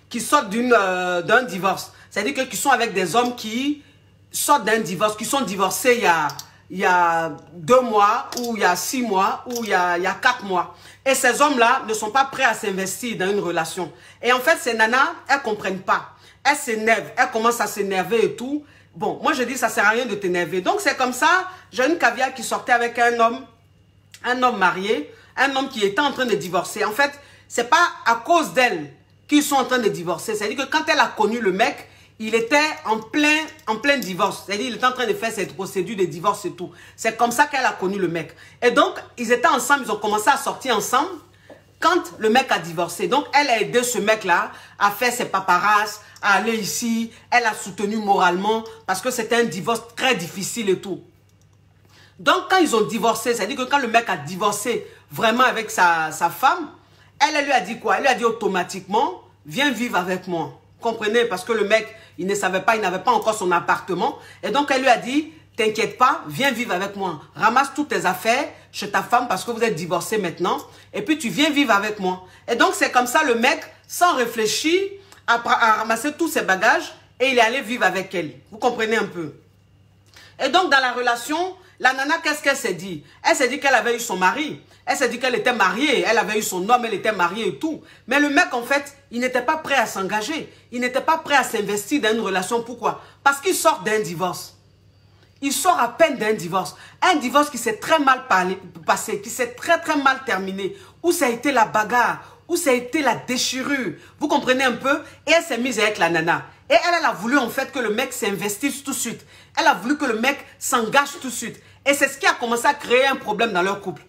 qui sortent d'un divorce. C'est-à-dire qu'ils sont avec des hommes qui sortent d'un divorce, qui sont divorcés il y a 2 mois, ou il y a 6 mois, ou il y a 4 mois. Et ces hommes-là ne sont pas prêts à s'investir dans une relation. Et en fait, ces nanas, elles ne comprennent pas. Elles s'énervent, elles commencent à s'énerver et tout. Bon, moi je dis, ça ne sert à rien de t'énerver. Donc c'est comme ça, j'ai une caviar qui sortait avec un homme marié, un homme qui était en train de divorcer. En fait, ce n'est pas à cause d'elle qu'ils sont en train de divorcer. C'est-à-dire que quand elle a connu le mec, il était en plein divorce. C'est-à-dire, il était en train de faire cette procédure de divorce et tout. C'est comme ça qu'elle a connu le mec. Et donc, ils étaient ensemble, ils ont commencé à sortir ensemble quand le mec a divorcé. Donc, elle a aidé ce mec-là à faire ses paparazzi, à aller ici. Elle a soutenu moralement parce que c'était un divorce très difficile et tout. Donc, quand ils ont divorcé, c'est-à-dire que quand le mec a divorcé vraiment avec sa femme, elle lui a dit quoi? Elle lui a dit automatiquement, viens vivre avec moi. Vous comprenez? Parce que le mec, il ne savait pas, il n'avait pas encore son appartement. Et donc, elle lui a dit, t'inquiète pas, viens vivre avec moi. Ramasse toutes tes affaires chez ta femme parce que vous êtes divorcés maintenant. Et puis, tu viens vivre avec moi. Et donc, c'est comme ça, le mec, sans réfléchir, a ramassé tous ses bagages et il est allé vivre avec elle. Vous comprenez un peu? Et donc, dans la relation, la nana, qu'est-ce qu'elle s'est dit? Elle s'est dit qu'elle avait eu son mari. Elle s'est dit qu'elle était mariée. Elle avait eu son homme, elle était mariée et tout. Mais le mec, en fait, il n'était pas prêt à s'engager. Il n'était pas prêt à s'investir dans une relation. Pourquoi? Parce qu'il sort d'un divorce. Il sort à peine d'un divorce. Un divorce qui s'est très mal passé, qui s'est très mal terminé. Où ça a été la bagarre, où ça a été la déchirure. Vous comprenez un peu? Et elle s'est mise avec la nana. Et elle a voulu en fait que le mec s'investisse tout de suite. Elle a voulu que le mec s'engage tout de suite. Et c'est ce qui a commencé à créer un problème dans leur couple.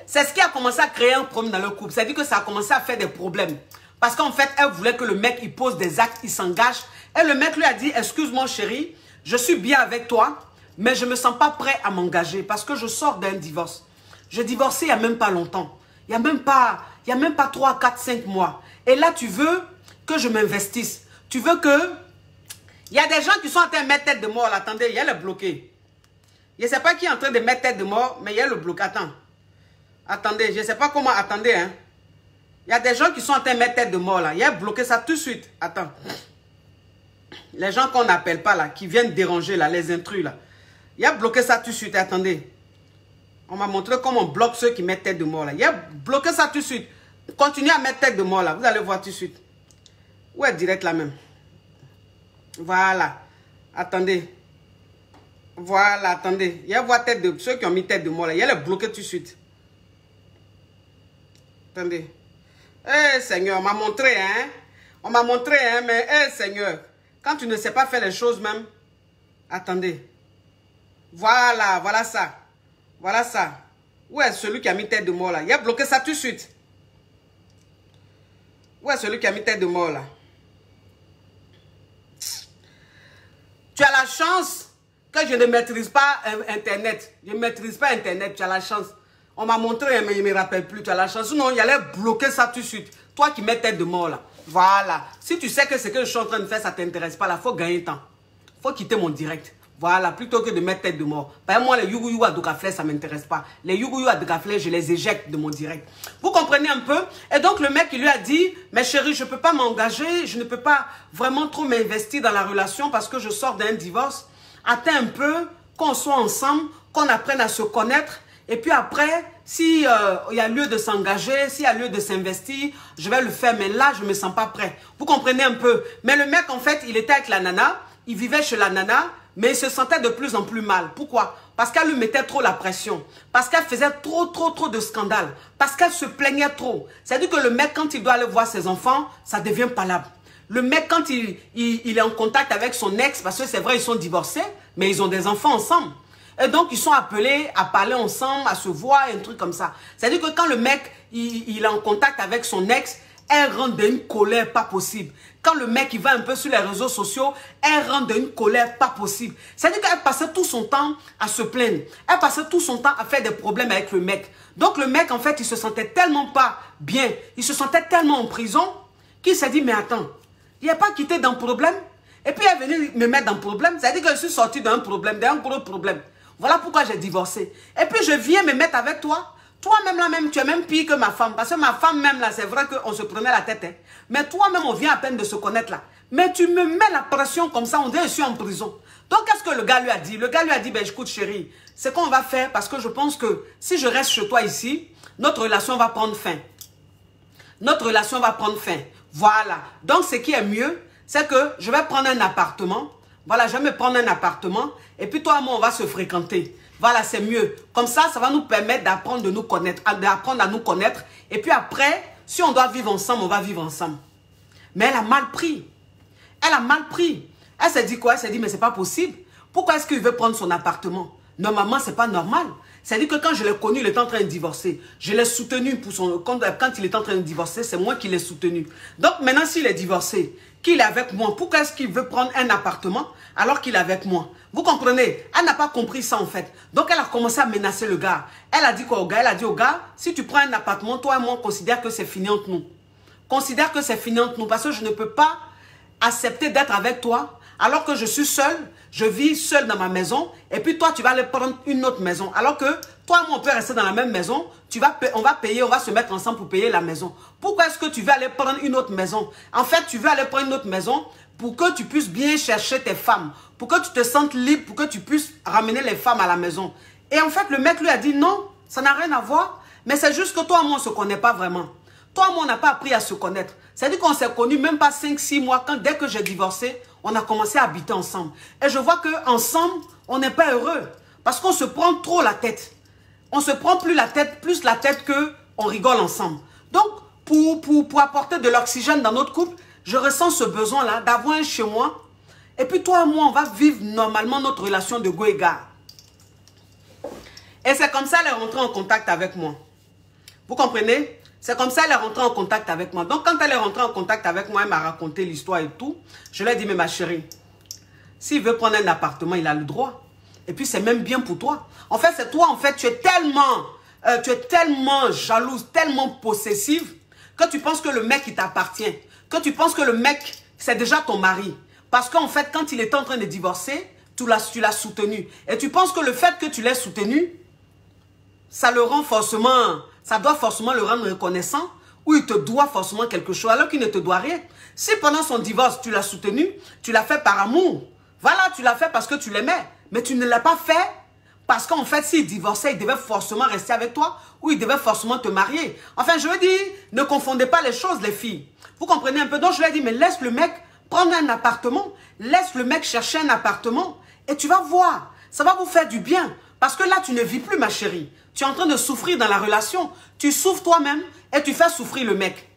C'est ce qui a commencé à créer un problème dans leur couple. C'est-à-dire que ça a commencé à faire des problèmes. Parce qu'en fait, elle voulait que le mec, il pose des actes, il s'engage. Et le mec lui a dit, excuse-moi chérie, je suis bien avec toi, mais je ne me sens pas prêt à m'engager parce que je sors d'un divorce. J'ai divorcé il n'y a même pas longtemps. Il n'y a même pas 3, 4, 5 mois. Et là, tu veux que je m'investisse. Tu veux que... Il y a des gens qui sont en train de mettre tête de mort. Là. Attendez, il y a le bloqué. Je ne sais pas qui est en train de mettre tête de mort, mais il y a le bloqué. Attends. Attendez, je ne sais pas comment. Attendez, hein. Il y a des gens qui sont en train de mettre tête de mort là. Il y a bloqué ça tout de suite. Attends. Les gens qu'on n'appelle pas là, qui viennent déranger là, les intrus là. Il y a bloqué ça tout de suite. Attendez. On m'a montré comment on bloque ceux qui mettent tête de mort là. Il y a bloqué ça tout de suite. Continuez à mettre tête de mort là. Vous allez voir tout de suite. Où est direct là même? Voilà. Attendez. Voilà, attendez. Il y a voir tête de ceux qui ont mis tête de mort là. Il y a le bloqué tout de suite. Attendez. Eh Seigneur, on m'a montré, hein. On m'a montré, hein, mais Seigneur, quand tu ne sais pas faire les choses même, attendez. Voilà, voilà ça. Voilà ça. Où est celui qui a mis tête de mort là? Il a bloqué ça tout de suite. Où est celui qui a mis tête de mort là? Tu as la chance que je ne maîtrise pas Internet. Je ne maîtrise pas Internet, tu as la chance. On m'a montré, mais il ne me rappelle plus. Tu as la chance. Sinon, il allait bloquer ça tout de suite. Toi qui mets tête de mort là. Voilà. Si tu sais que ce que je suis en train de faire, ça ne t'intéresse pas là, il faut gagner temps. Il faut quitter mon direct. Voilà, plutôt que de mettre tête de mort. Par exemple, moi, les Yugu à Dokafle, ça ne m'intéresse pas. Les Yugu à Dokafle, je les éjecte de mon direct. Vous comprenez un peu? Et donc, le mec, il lui a dit, mais chérie, je ne peux pas m'engager, je ne peux pas vraiment trop m'investir dans la relation parce que je sors d'un divorce. Attends un peu, qu'on soit ensemble, qu'on apprenne à se connaître. Et puis après, s'il y a lieu de s'engager, s'il y a lieu de s'investir, je vais le faire. Mais là, je ne me sens pas prêt. Vous comprenez un peu? Mais le mec, en fait, il était avec la nana. Il vivait chez la nana. Mais il se sentait de plus en plus mal. Pourquoi? Parce qu'elle lui mettait trop la pression. Parce qu'elle faisait trop de scandales. Parce qu'elle se plaignait trop. C'est-à-dire que le mec, quand il doit aller voir ses enfants, ça devient palable. Le mec, quand il est en contact avec son ex, parce que c'est vrai, ils sont divorcés, mais ils ont des enfants ensemble. Et donc, ils sont appelés à parler ensemble, à se voir, un truc comme ça. C'est-à-dire que quand le mec, il est en contact avec son ex, elle rentre d'une colère pas possible. Quand le mec, il va un peu sur les réseaux sociaux, elle rentre d'une colère pas possible. C'est-à-dire qu'elle passait tout son temps à se plaindre. Elle passait tout son temps à faire des problèmes avec le mec. Donc, le mec, en fait, il se sentait tellement pas bien. Il se sentait tellement en prison qu'il s'est dit, mais attends, il n'a pas quitté d'un problème. Et puis, elle est venue me mettre dans le problème. C'est-à-dire que je suis sorti d'un problème, d'un gros problème. Voilà pourquoi j'ai divorcé. Et puis, je viens me mettre avec toi. Toi-même, là même, tu es même pire que ma femme. Parce que ma femme, même, là, c'est vrai qu'on se prenait la tête. Hein. Mais toi-même, on vient à peine de se connaître, là. Mais tu me mets la pression comme ça, on dirait que je suis en prison. Donc, qu'est-ce que le gars lui a dit? Le gars lui a dit, ben, écoute, chérie, c'est qu'on va faire parce que je pense que si je reste chez toi ici, notre relation va prendre fin. Notre relation va prendre fin. Voilà. Donc, ce qui est mieux, c'est que je vais prendre un appartement. Voilà, je vais me prendre un appartement. Et puis, toi et moi, on va se fréquenter. Voilà, c'est mieux. Comme ça, ça va nous permettre d'apprendre de nous connaître, d'apprendre à nous connaître. Et puis après, si on doit vivre ensemble, on va vivre ensemble. Mais elle a mal pris. Elle a mal pris. Elle s'est dit quoi? Elle s'est dit, mais c'est pas possible. Pourquoi est-ce qu'il veut prendre son appartement? Normalement, c'est pas normal. C'est-à-dire que quand je l'ai connu, il était en train de divorcer. Je l'ai soutenu pour son... Quand il était en train de divorcer, c'est moi qui l'ai soutenu. Donc maintenant, s'il est divorcé, qu'il est avec moi, pourquoi est-ce qu'il veut prendre un appartement alors qu'il est avec moi? Vous comprenez? Elle n'a pas compris ça en fait. Donc elle a commencé à menacer le gars. Elle a dit quoi au gars? Elle a dit au gars, si tu prends un appartement, toi et moi, on considère que c'est fini entre nous. Considère que c'est fini entre nous parce que je ne peux pas accepter d'être avec toi alors que je suis seule, je vis seule dans ma maison et puis toi tu vas aller prendre une autre maison alors que toi et moi on peut rester dans la même maison, on va payer, on va se mettre ensemble pour payer la maison. Pourquoi est-ce que tu veux aller prendre une autre maison? En fait tu veux aller prendre une autre maison pour que tu puisses bien chercher tes femmes, pour que tu te sentes libre, pour que tu puisses ramener les femmes à la maison. Et en fait le mec lui a dit non, ça n'a rien à voir, mais c'est juste que toi et moi on ne se connaît pas vraiment. Toi et moi on n'a pas appris à se connaître. C'est-à-dire qu'on s'est connus même pas 5-6 mois quand dès que j'ai divorcé, on a commencé à habiter ensemble. Et je vois qu'ensemble, on n'est pas heureux. Parce qu'on se prend trop la tête. On se prend plus la tête qu'on rigole ensemble. Donc, pour apporter de l'oxygène dans notre couple, je ressens ce besoin-là d'avoir un chez moi. Et puis toi et moi, on va vivre normalement notre relation de go et gars. Et c'est comme ça qu'elle est rentrée en contact avec moi. Vous comprenez? C'est comme ça qu'elle est rentrée en contact avec moi. Donc, quand elle est rentrée en contact avec moi, elle m'a raconté l'histoire et tout. Je lui ai dit, mais ma chérie, s'il veut prendre un appartement, il a le droit. Et puis, c'est même bien pour toi. En fait, c'est toi, en fait, tu es tellement jalouse, tellement possessive, que tu penses que le mec, il t'appartient. Que tu penses que le mec, c'est déjà ton mari. Parce qu'en fait, quand il était en train de divorcer, tu l'as soutenu. Et tu penses que le fait que tu l'aies soutenu, ça le rend forcément... Ça doit forcément le rendre reconnaissant ou il te doit forcément quelque chose alors qu'il ne te doit rien. Si pendant son divorce, tu l'as soutenu, tu l'as fait par amour. Voilà, tu l'as fait parce que tu l'aimais. Mais tu ne l'as pas fait parce qu'en fait, s'il divorçait, il devait forcément rester avec toi ou il devait forcément te marier. Enfin, je veux dire, ne confondez pas les choses, les filles. Vous comprenez un peu? Donc, je lui ai dit, mais laisse le mec prendre un appartement. Laisse le mec chercher un appartement et tu vas voir. Ça va vous faire du bien. Parce que là, tu ne vis plus, ma chérie. Tu es en train de souffrir dans la relation. Tu souffres toi-même et tu fais souffrir le mec.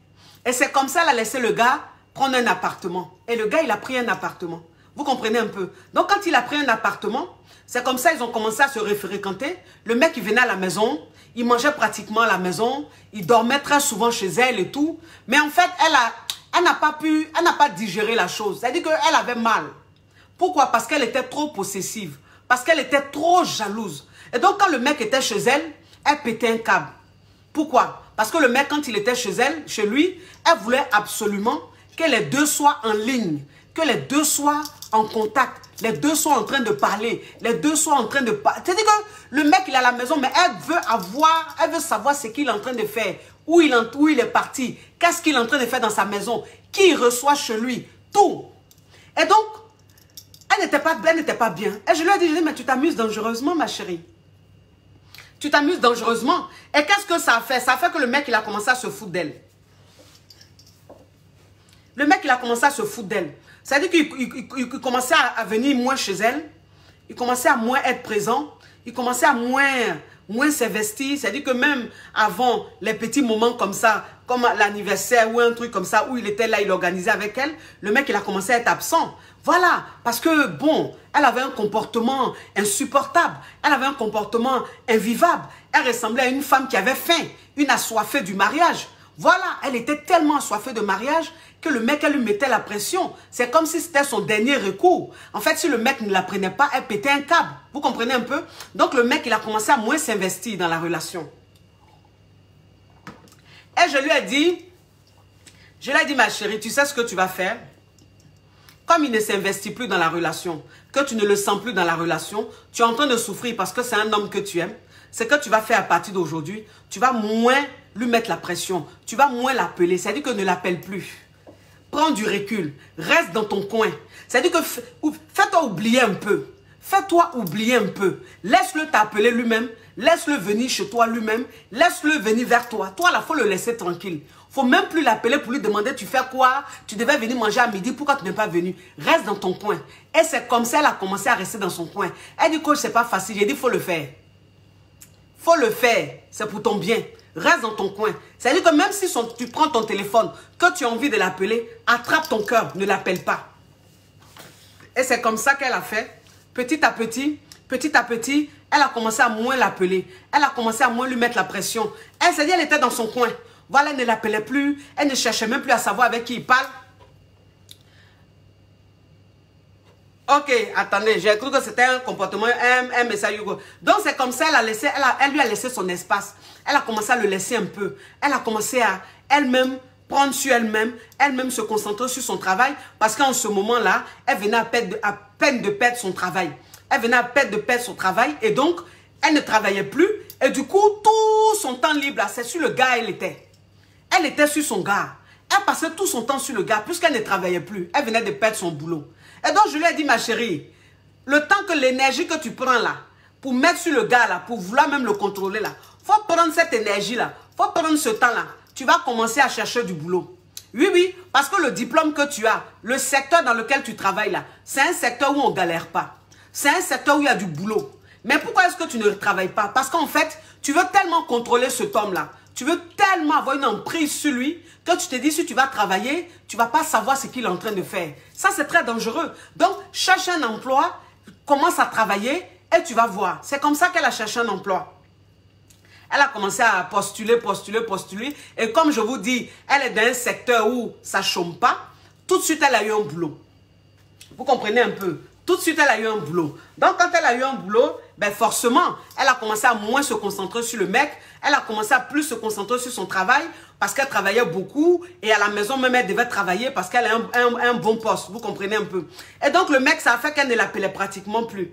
Et c'est comme ça qu'elle a laissé le gars prendre un appartement. Et le gars, il a pris un appartement. Vous comprenez un peu? Donc, quand il a pris un appartement, c'est comme ça qu'ils ont commencé à se fréquenter. Le mec, il venait à la maison. Il mangeait pratiquement à la maison. Il dormait très souvent chez elle et tout. Mais en fait, elle n'a pas digéré la chose. C'est-à-dire qu'elle avait mal. Pourquoi? Parce qu'elle était trop possessive. Parce qu'elle était trop jalouse. Et donc, quand le mec était chez elle, elle pétait un câble. Pourquoi? Parce que le mec, quand il était chez elle, chez lui, elle voulait absolument que les deux soient en ligne. Que les deux soient en contact. Les deux soient en train de parler. Les deux soient en train de parler. C'est-à-dire que le mec, il est à la maison, mais elle veut savoir ce qu'il est en train de faire. Où il est parti. Qu'est-ce qu'il est en train de faire dans sa maison. Qui il reçoit chez lui. Tout. Et donc, elle n'était pas bien. Et je lui ai dit, mais tu t'amuses dangereusement, ma chérie. Tu t'amuses dangereusement. Et qu'est-ce que ça a fait? Ça a fait que le mec, il a commencé à se foutre d'elle. Le mec, il a commencé à se foutre d'elle. C'est-à-dire qu'il commençait à venir moins chez elle. Il commençait à moins être présent. Il commençait à moins s'investir. C'est-à-dire que même avant les petits moments comme ça, comme l'anniversaire ou un truc comme ça, où il était là, il organisait avec elle, le mec, il a commencé à être absent. Voilà, parce que, bon, elle avait un comportement insupportable. Elle avait un comportement invivable. Elle ressemblait à une femme qui avait faim, une assoiffée du mariage. Voilà, elle était tellement assoiffée de mariage que le mec, elle lui mettait la pression. C'est comme si c'était son dernier recours. En fait, si le mec ne la prenait pas, elle pétait un câble. Vous comprenez un peu? Donc, le mec, il a commencé à moins s'investir dans la relation. Et je lui ai dit, ma chérie, tu sais ce que tu vas faire? Comme il ne s'investit plus dans la relation, que tu ne le sens plus dans la relation, tu es en train de souffrir parce que c'est un homme que tu aimes. Ce que tu vas faire à partir d'aujourd'hui, tu vas moins lui mettre la pression. Tu vas moins l'appeler. C'est-à-dire que ne l'appelle plus. Prends du recul. Reste dans ton coin. C'est-à-dire que fais-toi oublier un peu. Fais-toi oublier un peu. Laisse-le t'appeler lui-même. Laisse-le venir chez toi lui-même. Laisse-le venir vers toi. Toi, là, il faut le laisser tranquille. Il ne faut même plus l'appeler pour lui demander tu fais quoi? Tu devais venir manger à midi. Pourquoi tu n'es pas venu? Reste dans ton coin. Et c'est comme ça qu'elle a commencé à rester dans son coin. Elle dit que c'est pas facile. J'ai dit il faut le faire. Il faut le faire. C'est pour ton bien. Reste dans ton coin. C'est-à-dire que même si tu prends ton téléphone, que tu as envie de l'appeler, attrape ton cœur, ne l'appelle pas. Et c'est comme ça qu'elle a fait. Petit à petit, elle a commencé à moins l'appeler. Elle a commencé à moins lui mettre la pression. Elle s'est dit, elle était dans son coin. Voilà, elle ne l'appelait plus. Elle ne cherchait même plus à savoir avec qui il parle. Ok, attendez, j'ai cru que c'était un comportement, un message. Donc c'est comme ça, elle lui a laissé son espace. Elle a commencé à le laisser un peu. Elle a commencé à elle-même prendre sur elle-même, elle-même se concentrer sur son travail. Parce qu'en ce moment-là, elle venait à peine de perdre son travail. Elle venait à peine de perdre son travail et donc, elle ne travaillait plus. Et du coup, tout son temps libre, c'est sur le gars elle était. Elle était sur son gars. Elle passait tout son temps sur le gars puisqu'elle ne travaillait plus. Elle venait de perdre son boulot. Et donc, je lui ai dit, ma chérie, le temps que l'énergie que tu prends là, pour mettre sur le gars là, pour vouloir même le contrôler là, faut prendre cette énergie là, faut prendre ce temps là. Tu vas commencer à chercher du boulot. Oui, oui, parce que le diplôme que tu as, le secteur dans lequel tu travailles là, c'est un secteur où on ne galère pas. C'est un secteur où il y a du boulot. Mais pourquoi est-ce que tu ne travailles pas? Parce qu'en fait, tu veux tellement contrôler cet homme-là. Tu veux tellement avoir une emprise sur lui que tu te dis, si tu vas travailler, tu ne vas pas savoir ce qu'il est en train de faire. Ça, c'est très dangereux. Donc, cherche un emploi, commence à travailler et tu vas voir. C'est comme ça qu'elle a cherché un emploi. Elle a commencé à postuler. Et comme je vous dis, elle est dans un secteur où ça ne chôme pas. Tout de suite, elle a eu un boulot. Vous comprenez un peu? Tout de suite, elle a eu un boulot. Donc, quand elle a eu un boulot, ben forcément, elle a commencé à moins se concentrer sur le mec. Elle a commencé à plus se concentrer sur son travail parce qu'elle travaillait beaucoup. Et à la maison, même, elle devait travailler parce qu'elle a un bon poste. Vous comprenez un peu? Et donc, le mec, ça a fait qu'elle ne l'appelait pratiquement plus.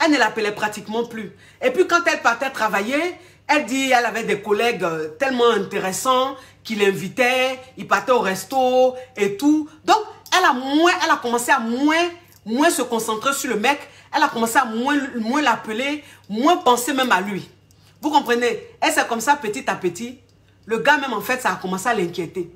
Elle ne l'appelait pratiquement plus. Et puis, quand elle partait travailler, elle dit elle avait des collègues tellement intéressants qui l'invitaient. Ils partaient au resto et tout. Donc, elle a commencé à moins se concentrer sur le mec. Elle a commencé à moins l'appeler, moins penser même à lui. Vous comprenez? Et c'est comme ça, petit à petit, le gars même, en fait, ça a commencé à l'inquiéter.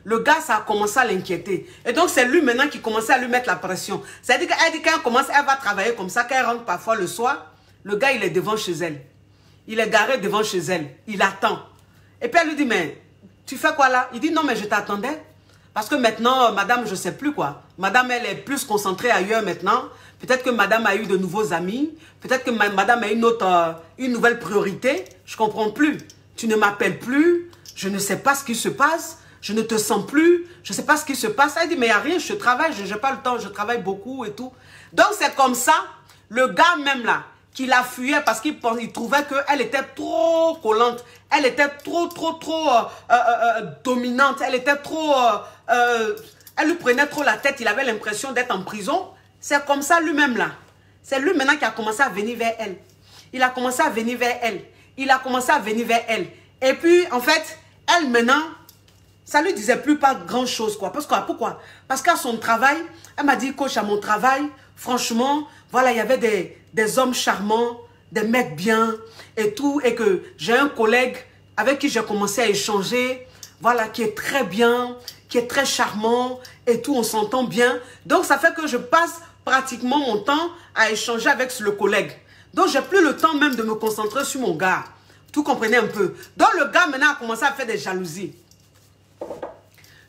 Le gars, ça a commencé à l'inquiéter. Et donc, c'est lui maintenant qui commençait à lui mettre la pression. C'est-à-dire qu'elle dit qu'elle commence, elle va travailler comme ça, qu'elle rentre parfois le soir, le gars, il est devant chez elle. Il est garé devant chez elle. Il attend. Et puis, elle lui dit, mais tu fais quoi là? Il dit, non, mais je t'attendais. Parce que maintenant, madame, je ne sais plus quoi. Madame, elle est plus concentrée ailleurs maintenant. Peut-être que madame a eu de nouveaux amis. Peut-être que madame a une nouvelle priorité. Je ne comprends plus. Tu ne m'appelles plus. Je ne sais pas ce qui se passe. Je ne te sens plus. Je ne sais pas ce qui se passe. Elle dit, mais il n'y a rien. Je travaille. Je n'ai pas le temps. Je travaille beaucoup et tout. Donc, c'est comme ça. Le gars même là, qui la fuyait parce qu'il trouvait qu'elle était trop collante. Elle était trop dominante. Elle était trop... elle lui prenait trop la tête. Il avait l'impression d'être en prison. C'est comme ça lui-même là. C'est lui maintenant qui a commencé à venir vers elle. Il a commencé à venir vers elle. Il a commencé à venir vers elle. Et puis, en fait, elle maintenant, ça lui disait plus pas grand-chose quoi. Pourquoi? Parce qu'à son travail, elle m'a dit, coach, à mon travail, franchement, voilà, il y avait des hommes charmants, des mecs bien et tout. Et que j'ai un collègue avec qui j'ai commencé à échanger, voilà, qui est très bien, qui est très charmant et tout, on s'entend bien. Donc, ça fait que je passe pratiquement mon temps à échanger avec le collègue. Donc, j'ai plus le temps même de me concentrer sur mon gars. Vous comprenez un peu? Donc, le gars maintenant a commencé à faire des jalousies.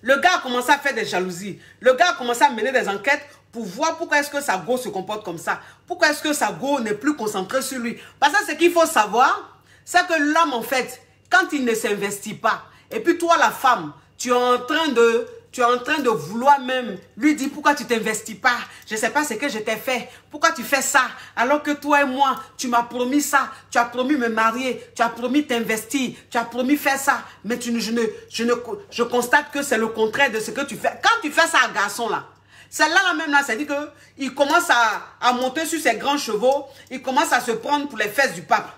Le gars a commencé à faire des jalousies. Le gars a commencé à mener des enquêtes pour voir pourquoi est-ce que sa go se comporte comme ça. Pourquoi est-ce que sa go n'est plus concentrée sur lui. Parce que ce qu'il faut savoir, c'est que l'homme, en fait, quand il ne s'investit pas, et puis toi, la femme, tu es en train de vouloir même lui dire pourquoi tu t'investis pas. Je ne sais pas ce que je t'ai fait. Pourquoi tu fais ça? Alors que toi et moi, tu m'as promis ça. Tu as promis me marier. Tu as promis t'investir. Tu as promis faire ça. Mais je constate que c'est le contraire de ce que tu fais. Quand tu fais ça à garçon là, celle-là même là, c'est-à-dire qu'il commence à monter sur ses grands chevaux. Il commence à se prendre pour les fesses du pape.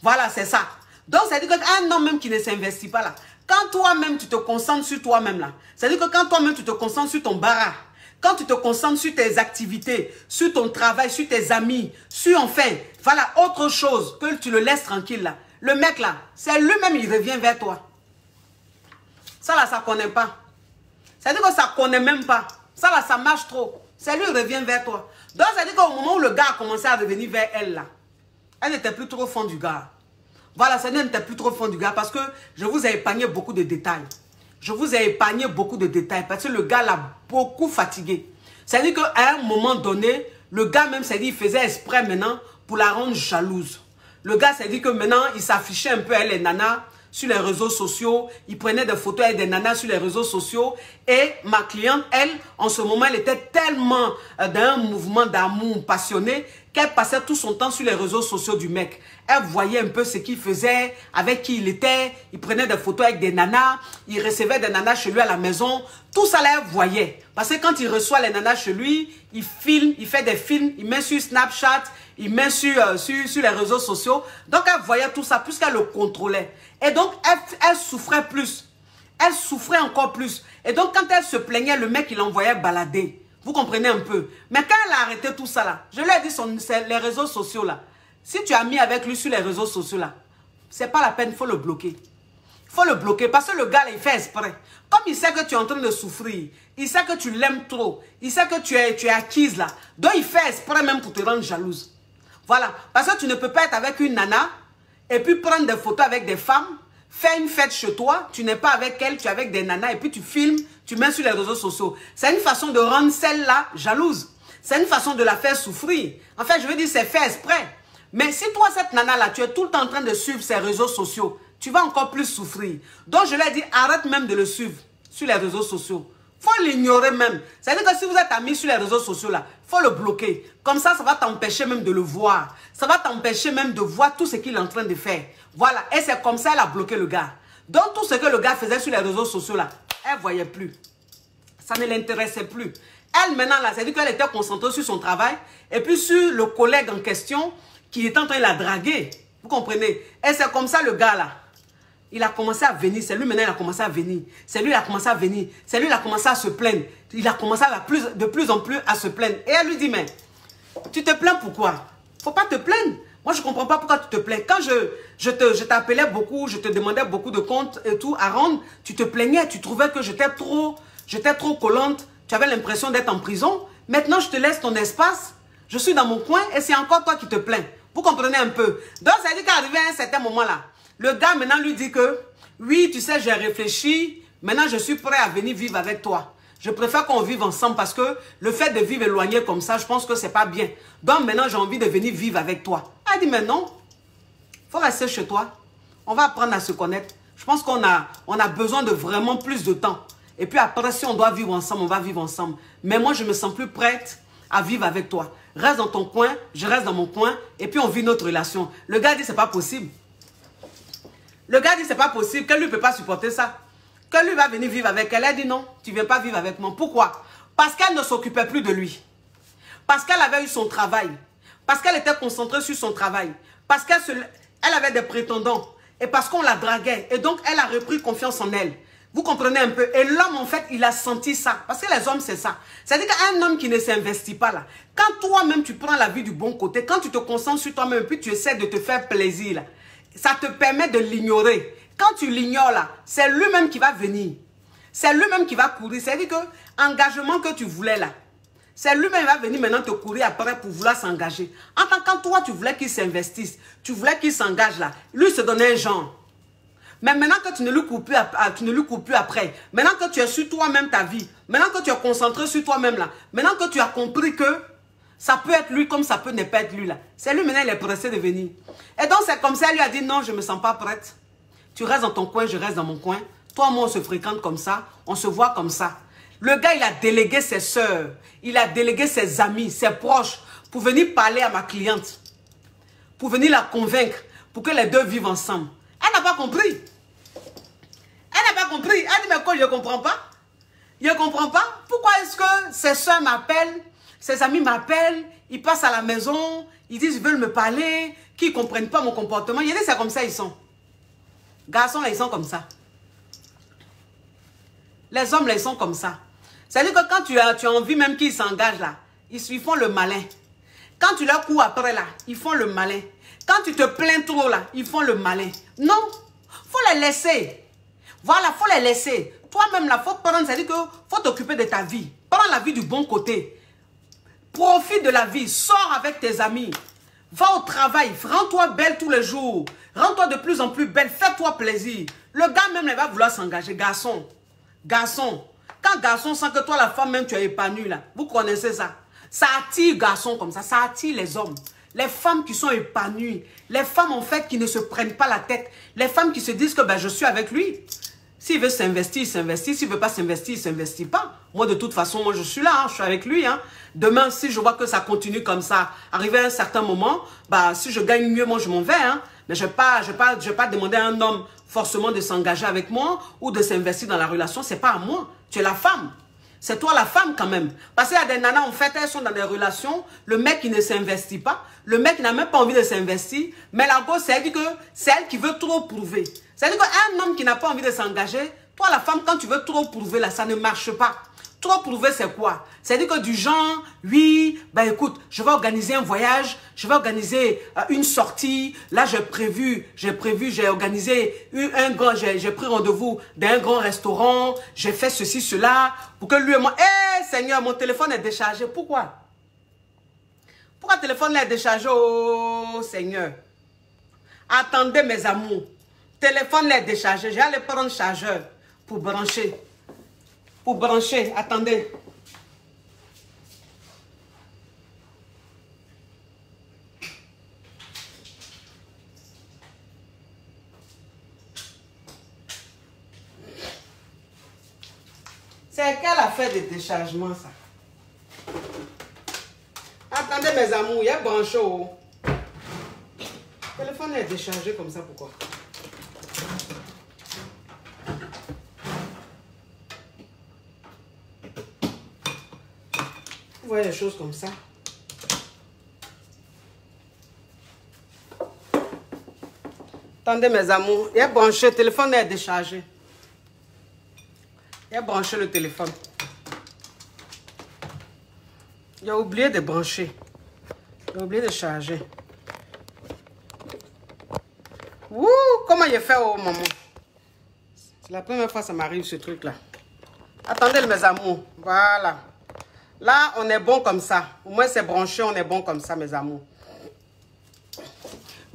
Voilà, c'est ça. Donc, c'est-à-dire qu'un homme même qui ne s'investit pas là, quand toi-même, tu te concentres sur toi-même là, c'est-à-dire que quand toi-même, tu te concentres sur ton barat, quand tu te concentres sur tes activités, sur ton travail, sur tes amis, sur enfin, voilà, autre chose, que tu le laisses tranquille là, le mec là, c'est lui-même, il revient vers toi. Ça là, ça ne connaît pas. C'est-à-dire que ça ne connaît même pas. Ça là, ça marche trop. C'est lui, il revient vers toi. Donc, c'est-à-dire qu'au moment où le gars a commencé à revenir vers elle là, elle n'était plus trop fond du gars. Voilà, ce n'était plus trop fond du gars parce que je vous ai épargné beaucoup de détails. Je vous ai épargné beaucoup de détails parce que le gars l'a beaucoup fatigué. C'est-à-dire qu'à un moment donné, le gars même s'est dit, il faisait exprès maintenant pour la rendre jalouse. Le gars s'est dit que maintenant, il s'affichait un peu avec les nanas sur les réseaux sociaux. Il prenait des photos avec des nanas sur les réseaux sociaux. Et ma cliente, elle, en ce moment, elle était tellement dans un mouvement d'amour passionné qu'elle passait tout son temps sur les réseaux sociaux du mec. Elle voyait un peu ce qu'il faisait, avec qui il était. Il prenait des photos avec des nanas. Il recevait des nanas chez lui à la maison. Tout ça, là, elle voyait. Parce que quand il reçoit les nanas chez lui, il filme, il fait des films, il met sur Snapchat, il met sur les réseaux sociaux. Donc, elle voyait tout ça puisqu'elle le contrôlait. Et donc, elle souffrait plus. Elle souffrait encore plus. Et donc, quand elle se plaignait, le mec, il l'envoyait balader. Vous comprenez un peu. Mais quand elle a arrêté tout ça là, je lui ai dit, les réseaux sociaux là, si tu as mis avec lui sur les réseaux sociaux là, c'est pas la peine, il faut le bloquer. Il faut le bloquer parce que le gars là, il fait exprès. Comme il sait que tu es en train de souffrir, il sait que tu l'aimes trop, il sait que tu es acquise là. Donc il fait exprès même pour te rendre jalouse. Voilà. Parce que tu ne peux pas être avec une nana et puis prendre des photos avec des femmes, faire une fête chez toi, tu n'es pas avec elle, tu es avec des nanas et puis tu filmes, tu mets sur les réseaux sociaux. C'est une façon de rendre celle-là jalouse. C'est une façon de la faire souffrir. En fait, je veux dire, c'est fait exprès. Mais si toi, cette nana-là, tu es tout le temps en train de suivre ses réseaux sociaux, tu vas encore plus souffrir. Donc, je lui ai dit, arrête même de le suivre sur les réseaux sociaux. Il faut l'ignorer même. C'est-à-dire que si vous êtes amis sur les réseaux sociaux, là, il faut le bloquer. Comme ça va t'empêcher même de le voir. Ça va t'empêcher même de voir tout ce qu'il est en train de faire. Voilà. Et c'est comme ça qu'elle a bloqué le gars. Donc, tout ce que le gars faisait sur les réseaux sociaux, là, elle ne voyait plus. Ça ne l'intéressait plus. Elle, maintenant, là, c'est-à-dire qu'elle était concentrée sur son travail et puis sur le collègue en question qui était en train de la draguer. Vous comprenez? Et c'est comme ça, le gars, là. Il a commencé à venir. C'est lui, maintenant, il a commencé à venir. C'est lui, il a commencé à venir. C'est lui, il a commencé à se plaindre. Il a commencé de plus en plus à se plaindre. Et elle lui dit, mais, tu te plains pourquoi? Faut pas te plaindre. Moi, je ne comprends pas pourquoi tu te plains. Quand je t'appelais beaucoup, je te demandais beaucoup de comptes et tout à rendre, tu te plaignais. Tu trouvais que j'étais trop collante. Tu avais l'impression d'être en prison. Maintenant, je te laisse ton espace. Je suis dans mon coin et c'est encore toi qui te plains. Vous comprenez un peu? Donc, ça veut dire qu'arrivé à un certain moment-là, le gars maintenant lui dit que, oui, tu sais, j'ai réfléchi. Maintenant, je suis prêt à venir vivre avec toi. Je préfère qu'on vive ensemble parce que le fait de vivre éloigné comme ça, je pense que c'est pas bien. Donc, maintenant, j'ai envie de venir vivre avec toi. Elle dit, mais non, il faut rester chez toi. On va apprendre à se connaître. Je pense qu'on a besoin de vraiment plus de temps. Et puis après, si on doit vivre ensemble, on va vivre ensemble. Mais moi, je me sens plus prête à vivre avec toi. Reste dans ton coin, je reste dans mon coin, et puis on vit notre relation. Le gars dit, c'est pas possible. Le gars dit, c'est pas possible, qu'elle ne peut pas supporter ça. Que lui va venir vivre avec elle. Elle dit, non, tu ne viens pas vivre avec moi. Pourquoi? Parce qu'elle ne s'occupait plus de lui. Parce qu'elle avait eu son travail. Parce qu'elle était concentrée sur son travail. Parce qu'elle avait des prétendants. Et parce qu'on la draguait. Et donc, elle a repris confiance en elle. Vous comprenez un peu? Et l'homme, en fait, il a senti ça. Parce que les hommes, c'est ça. C'est-à-dire qu'un homme qui ne s'investit pas là, quand toi-même, tu prends la vie du bon côté, quand tu te concentres sur toi-même, puis tu essaies de te faire plaisir, là, ça te permet de l'ignorer. Quand tu l'ignores là, c'est lui-même qui va venir. C'est lui-même qui va courir. C'est-à-dire que l'engagement que tu voulais là, c'est lui-même qui va venir maintenant te courir après pour vouloir s'engager. En tant que toi, tu voulais qu'il s'investisse, tu voulais qu'il s'engage là, lui se donnait un genre. Mais maintenant que tu ne lui cours plus, après, maintenant que tu es sur toi-même ta vie, maintenant que tu es concentré sur toi-même là, maintenant que tu as compris que ça peut être lui comme ça peut ne pas être lui là, c'est lui maintenant il est pressé de venir. Et donc c'est comme ça, elle lui a dit non, je ne me sens pas prête. Tu restes dans ton coin, je reste dans mon coin. Toi, moi, on se fréquente comme ça, on se voit comme ça. Le gars, il a délégué ses soeurs, il a délégué ses amis, ses proches pour venir parler à ma cliente, pour venir la convaincre, pour que les deux vivent ensemble. Elle n'a pas compris. Elle n'a pas compris. Elle dit, mais quoi, je ne comprends pas. Je ne comprends pas. Pourquoi est-ce que ses soeurs m'appellent, ses amis m'appellent, ils passent à la maison, ils disent, ils veulent me parler, qu'ils ne comprennent pas mon comportement. Il y a des, c'est comme ça, ils sont. Garçons, là, ils sont comme ça. Les hommes, là, ils sont comme ça. C'est-à-dire que quand tu as envie même qu'ils s'engagent, là, ils font le malin. Quand tu leur cours après, là, ils font le malin. Quand tu te plains trop, là, ils font le malin. Non, faut les laisser. Voilà, faut les laisser. Toi-même, là, faut prendre, c'est-à-dire que faut t'occuper de ta vie. Prends la vie du bon côté. Profite de la vie. Sors avec tes amis. Va au travail, rends-toi belle tous les jours. Rends-toi de plus en plus belle, fais-toi plaisir. Le gars même, il va vouloir s'engager. Garçon, garçon. Quand garçon sent que toi, la femme même, tu es épanouie là. Vous connaissez ça. Ça attire garçon comme ça attire les hommes. Les femmes qui sont épanouies. Les femmes en fait qui ne se prennent pas la tête. Les femmes qui se disent que ben, je suis avec lui. S'il veut s'investir, il s'investit. S'il ne veut pas s'investir, il ne s'investit pas. Moi, de toute façon, moi, je suis là. Je suis avec lui. Demain, si je vois que ça continue comme ça, arrivé à un certain moment, bah, si je gagne mieux, moi, je m'en vais. Mais je ne vais pas demander à un homme forcément de s'engager avec moi ou de s'investir dans la relation. Ce n'est pas à moi. Tu es la femme. C'est toi la femme quand même. Parce qu'il y a des nanas, en fait, elles sont dans des relations. Le mec, qui ne s'investit pas. Le mec n'a même pas envie de s'investir. Mais la gosse, c'est elle qui veut trop prouver. C'est-à-dire qu'un homme qui n'a pas envie de s'engager, toi la femme, quand tu veux trop prouver, là, ça ne marche pas. Trop prouver, c'est quoi? C'est-à-dire que du genre, oui, ben écoute, je vais organiser un voyage, je vais organiser une sortie. Là, j'ai organisé j'ai pris rendez-vous dans un grand restaurant, j'ai fait ceci, cela, pour que lui et moi, Seigneur, mon téléphone est déchargé. Pourquoi? Pourquoi le téléphone est déchargé, oh Seigneur? Attendez mes amours. Téléphone est déchargé. J'ai allé prendre un chargeur pour brancher. Pour brancher. Attendez. C'est quelle affaire de déchargement ça? Attendez mes amours. Il y a branché. Oh. Le téléphone est déchargé comme ça. Pourquoi? Vous voyez les choses comme ça. Attendez mes amours. Il a branché. Le téléphone est déchargé. Il a branché le téléphone. Il a oublié de brancher. Il a oublié de charger. Ouh, comment il a fait, oh maman? C'est la première fois que ça m'arrive ce truc-là. Attendez mes amours. Voilà. Là, on est bon comme ça. Au moins, c'est branché, on est bon comme ça, mes amours.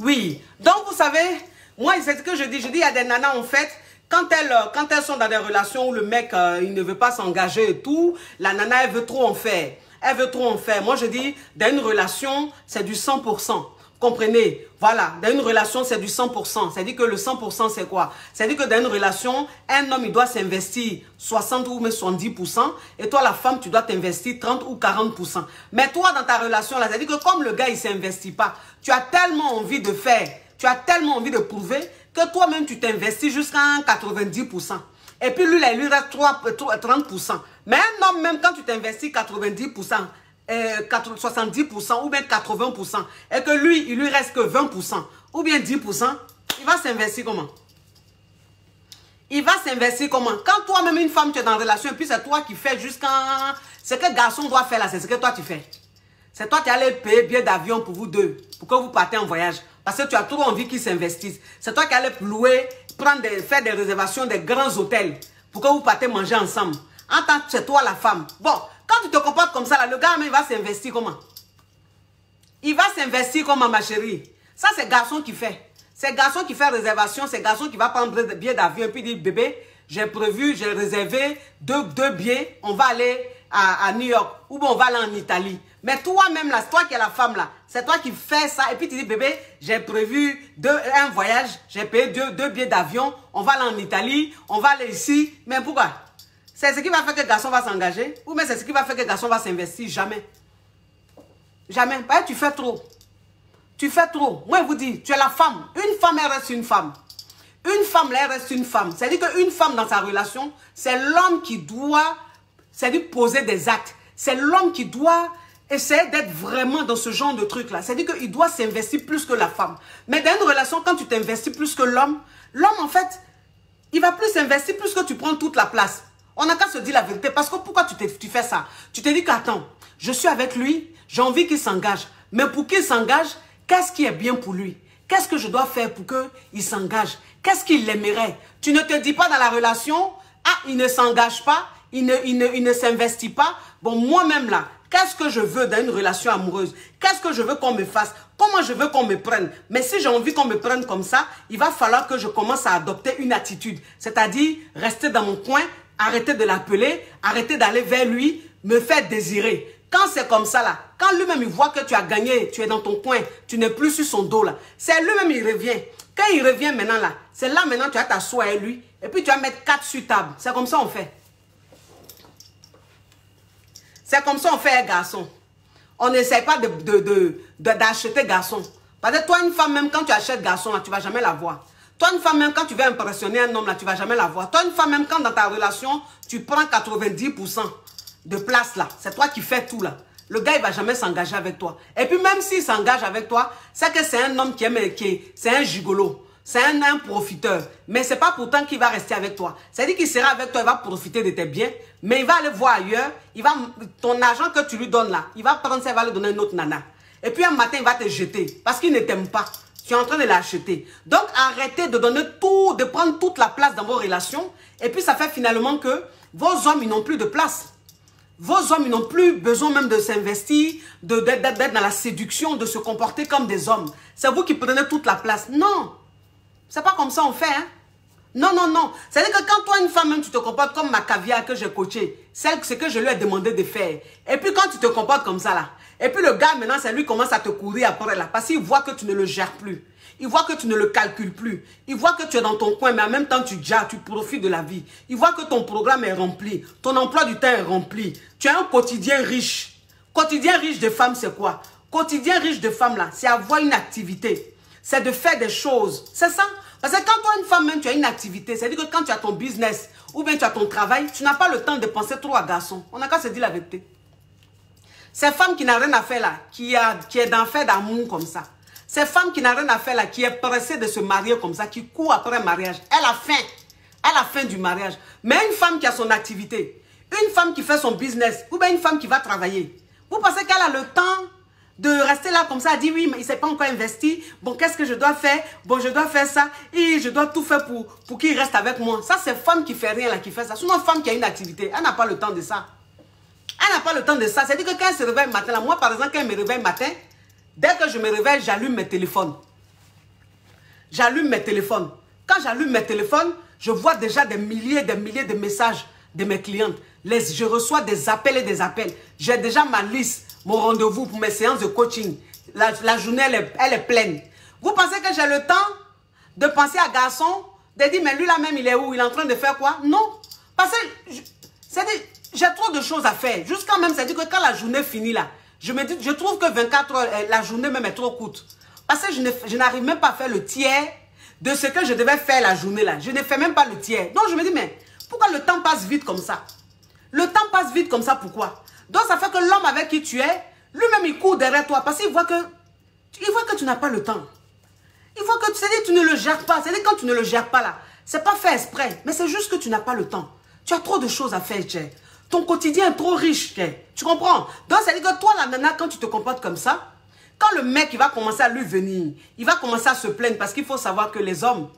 Oui. Donc, vous savez, moi, c'est ce que je dis. Je dis, il y a des nanas, en fait, quand elles sont dans des relations où le mec, il ne veut pas s'engager et tout, la nana, elle veut trop en faire. Elle veut trop en faire. Moi, je dis, dans une relation, c'est du 100%. Comprenez? Voilà, dans une relation, c'est du 100%. C'est-à-dire que le 100%, c'est quoi? C'est-à-dire que dans une relation, un homme, il doit s'investir 60 ou même 70%. Et toi, la femme, tu dois t'investir 30 ou 40%. Mais toi, dans ta relation, là, c'est-à-dire que comme le gars, il ne s'investit pas, tu as tellement envie de faire, tu as tellement envie de prouver que toi-même, tu t'investis jusqu'à 90%. Et puis lui, là, il lui reste 30%. Mais un homme, même quand tu t'investis 90%, 70% ou bien 80% et que lui, il lui reste que 20% ou bien 10%, il va s'investir comment? Il va s'investir comment? Quand toi-même, une femme, tu es dans une relation et puis c'est toi qui fais jusqu'à... Ce que le garçon doit faire là, c'est ce que toi tu fais. C'est toi qui allais payer billet d'avion pour vous deux, pour que vous partez en voyage. Parce que tu as trop envie qu'ils s'investissent. C'est toi qui allais louer, faire des réservations des grands hôtels pour que vous partez manger ensemble. En tant que c'est toi la femme. Bon, quand tu te comportes comme ça, là, le gars, il va s'investir comment? Il va s'investir comment, ma chérie? Ça, c'est garçon qui fait. C'est garçon qui fait réservation. C'est garçon qui va prendre des billets d'avion et puis dire, bébé, j'ai réservé deux billets. On va aller à New York ou bon, on va aller en Italie. Mais toi-même, là, c'est toi qui es la femme, là. C'est toi qui fais ça. Et puis tu dis, bébé, j'ai prévu un voyage. J'ai payé deux billets d'avion. On va aller en Italie. On va aller ici. Mais pourquoi? C'est ce qui va faire que le garçon va s'engager ou bien c'est ce qui va faire que le garçon va s'investir? Jamais. Jamais. Bah, tu fais trop. Tu fais trop. Moi, je vous dis, tu es la femme. Une femme, elle reste une femme. Une femme, elle reste une femme. C'est-à-dire qu'une femme dans sa relation, c'est l'homme qui doit, c'est-à-dire poser des actes. C'est l'homme qui doit essayer d'être vraiment dans ce genre de truc-là. C'est-à-dire qu'il doit s'investir plus que la femme. Mais dans une relation, quand tu t'investis plus que l'homme, en fait, il va plus s'investir plus que tu prends toute la place. On n'a qu'à se dire la vérité. Parce que pourquoi tu fais ça? Tu te dis qu'attends, je suis avec lui, j'ai envie qu'il s'engage. Mais pour qu'il s'engage, qu'est-ce qui est bien pour lui? Qu'est-ce que je dois faire pour qu'il s'engage? Qu'est-ce qu'il aimerait? Tu ne te dis pas dans la relation, ah, il ne s'engage pas, il ne s'investit pas. Bon, moi-même là, Qu'est-ce que je veux dans une relation amoureuse? Qu'est-ce que je veux qu'on me fasse? Comment je veux qu'on me prenne? Mais si j'ai envie qu'on me prenne comme ça, il va falloir que je commence à adopter une attitude. C'est-à-dire, rester dans mon coin, arrêter de l'appeler, arrêter d'aller vers lui, me faire désirer. Quand c'est comme ça, là, quand lui-même il voit que tu as gagné, tu es dans ton coin, tu n'es plus sur son dos, là, c'est lui-même il revient. Quand il revient maintenant, là, c'est là maintenant tu vas t'asseoir avec lui, et puis tu vas mettre 4 sur table. C'est comme ça on fait. C'est comme ça on fait, garçon. On n'essaie pas d'acheter garçon. Parce que toi, une femme, même quand tu achètes garçon, là, tu ne vas jamais la voir. Toi, une femme, même quand tu veux impressionner un homme, là, tu ne vas jamais la voir. Toi, une femme, même quand dans ta relation, tu prends 90% de place, là. C'est toi qui fais tout, là. Le gars, il ne va jamais s'engager avec toi. Et puis, même s'il s'engage avec toi, c'est que c'est un homme c'est un gigolo. C'est un profiteur. Mais ce n'est pas pourtant qu'il va rester avec toi. C'est-à-dire qu'il sera avec toi, il va profiter de tes biens, mais il va aller voir ailleurs. Ton argent que tu lui donnes là, il va prendre ça, il va le donner à une autre nana. Et puis un matin, il va te jeter parce qu'il ne t'aime pas. Tu es en train de l'acheter. Donc, arrêtez de donner tout, de prendre toute la place dans vos relations. Et puis, ça fait finalement que vos hommes, ils n'ont plus de place. Vos hommes, ils n'ont plus besoin même de s'investir, d'être dans la séduction, de se comporter comme des hommes. C'est vous qui prenez toute la place. Non. C'est pas comme ça on fait, hein. Non, non, non. C'est-à-dire que quand toi, une femme, même, tu te comportes comme ma caviar que j'ai coaché, c'est ce que je lui ai demandé de faire. Et puis quand tu te comportes comme ça, là, et puis le gars, maintenant, c'est lui qui commence à te courir après, là, parce qu'il voit que tu ne le gères plus. Il voit que tu ne le calcules plus. Il voit que tu es dans ton coin, mais en même temps, tu gères, tu profites de la vie. Il voit que ton programme est rempli. Ton emploi du temps est rempli. Tu as un quotidien riche. Quotidien riche de femmes, c'est quoi? Quotidien riche de femmes, là, c'est avoir une activité. C'est de faire des choses. C'est ça. Parce que quand toi, une femme, même, tu as une activité, c'est-à-dire que quand tu as ton business ou bien tu as ton travail, tu n'as pas le temps de penser trop à garçon. On n'a qu'à se dire la vérité. Ces femmes qui n'ont rien à faire là, qui est dans fait d'amour comme ça. Ces femmes qui n'ont rien à faire là, qui est pressée de se marier comme ça, qui court après un mariage. Elle a faim. Elle a faim du mariage. Mais une femme qui a son activité, une femme qui fait son business, ou bien une femme qui va travailler, vous pensez qu'elle a le temps de rester là comme ça, dire oui, mais il ne s'est pas encore investi. Bon, qu'est-ce que je dois faire? Bon, je dois faire ça. Et je dois tout faire pour qu'il reste avec moi. Ça, c'est femme qui fait rien là, qui fait ça. Sinon, femme qui a une activité, elle n'a pas le temps de ça. Elle n'a pas le temps de ça. C'est-à-dire que quand elle se réveille le matin, là, moi, par exemple, quand elle me réveille le matin, dès que je me réveille, j'allume mes téléphones. J'allume mes téléphones. Quand j'allume mes téléphones, je vois déjà des milliers de messages de mes clientes. Je reçois des appels et des appels. J'ai déjà ma liste, mon rendez-vous pour mes séances de coaching. La journée, elle est pleine. Vous pensez que j'ai le temps de penser à garçon, de dire, mais lui là même, il est où? Il est en train de faire quoi? Non. Parce que, j'ai trop de choses à faire. Jusqu'à même, c'est-à-dire que quand la journée finit là, je trouve que 24 heures, la journée même est trop courte. Parce que je n'arrive même pas à faire le tiers de ce que je devais faire la journée là. Je ne fais même pas le tiers. Donc je me dis, mais pourquoi le temps passe vite comme ça? Le temps passe vite comme ça, pourquoi? Donc ça fait que l'homme avec qui tu es, lui-même il court derrière toi parce qu'il voit que tu n'as pas le temps. Il voit que tu ne le gères pas. C'est-à-dire quand tu ne le gères pas là, c'est pas fait exprès, mais c'est juste que tu n'as pas le temps. Tu as trop de choses à faire, Tché. Ton quotidien est trop riche, Tché. Tu comprends? Donc c'est-à-dire que toi, la nana, quand tu te comportes comme ça, quand le mec il va commencer à lui venir, il va commencer à se plaindre parce qu'il faut savoir que les hommes,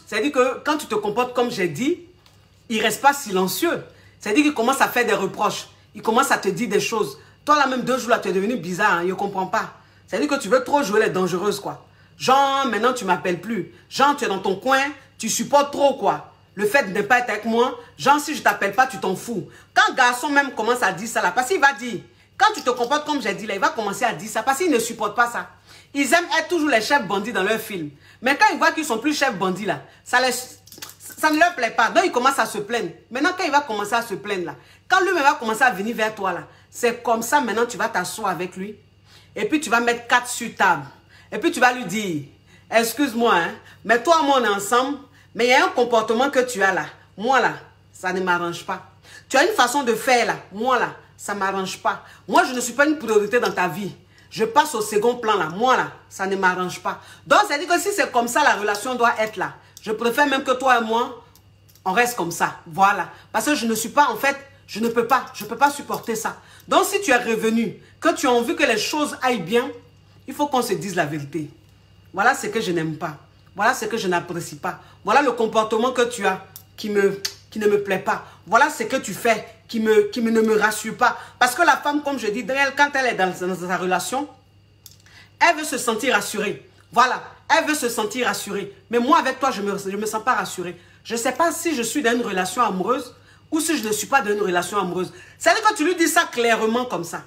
c'est-à-dire que quand tu te comportes comme j'ai dit, ils ne restent pas silencieux. C'est-à-dire qu'ils commencent à faire des reproches. Ils commencent à te dire des choses. Toi, là, même 2 jours, là, tu es devenu bizarre. Hein, je ne comprends pas. C'est-à-dire que tu veux trop jouer les dangereuses, quoi. Genre, maintenant, tu ne m'appelles plus. Genre, tu es dans ton coin, tu supportes trop, quoi. Le fait de ne pas être avec moi, genre, si je ne t'appelle pas, tu t'en fous. Quand un garçon même commence à dire ça, là, parce qu'il va dire, quand tu te comportes comme j'ai dit, là, il va commencer à dire ça, parce qu'il ne supporte pas ça. Ils aiment être toujours les chefs bandits dans leur film. Mais quand ils voient qu'ils ne sont plus chefs bandits, là, ça ne leur plaît pas. Donc, ils commencent à se plaindre. Maintenant, quand il va commencer à se plaindre, là, quand lui-même va commencer à venir vers toi, là, c'est comme ça, maintenant, tu vas t'asseoir avec lui. Et puis, tu vas mettre 4 sur table. Et puis, tu vas lui dire, excuse-moi, hein, mais toi, moi, on est ensemble, mais il y a un comportement que tu as là. Moi, là, ça ne m'arrange pas. Tu as une façon de faire, là. Moi, là, ça ne m'arrange pas. Moi, je ne suis pas une priorité dans ta vie. Je passe au second plan, là. Moi, là, ça ne m'arrange pas. Donc, ça dit que si c'est comme ça, la relation doit être là. Je préfère même que toi et moi, on reste comme ça. Voilà. Parce que je ne suis pas, en fait, je ne peux pas supporter ça. Donc, si tu es revenu, que tu as envie que les choses aillent bien, il faut qu'on se dise la vérité. Voilà ce que je n'aime pas. Voilà ce que je n'apprécie pas. Voilà le comportement que tu as. qui ne me plaît pas. Voilà ce que tu fais qui ne me rassure pas. Parce que la femme, comme je dis, quand elle est dans sa relation, elle veut se sentir rassurée. Voilà, elle veut se sentir rassurée. Mais moi, avec toi, je ne me sens pas rassurée. Je ne sais pas si je suis dans une relation amoureuse ou si je ne suis pas dans une relation amoureuse. C'est-à-dire que tu lui dis ça clairement comme ça.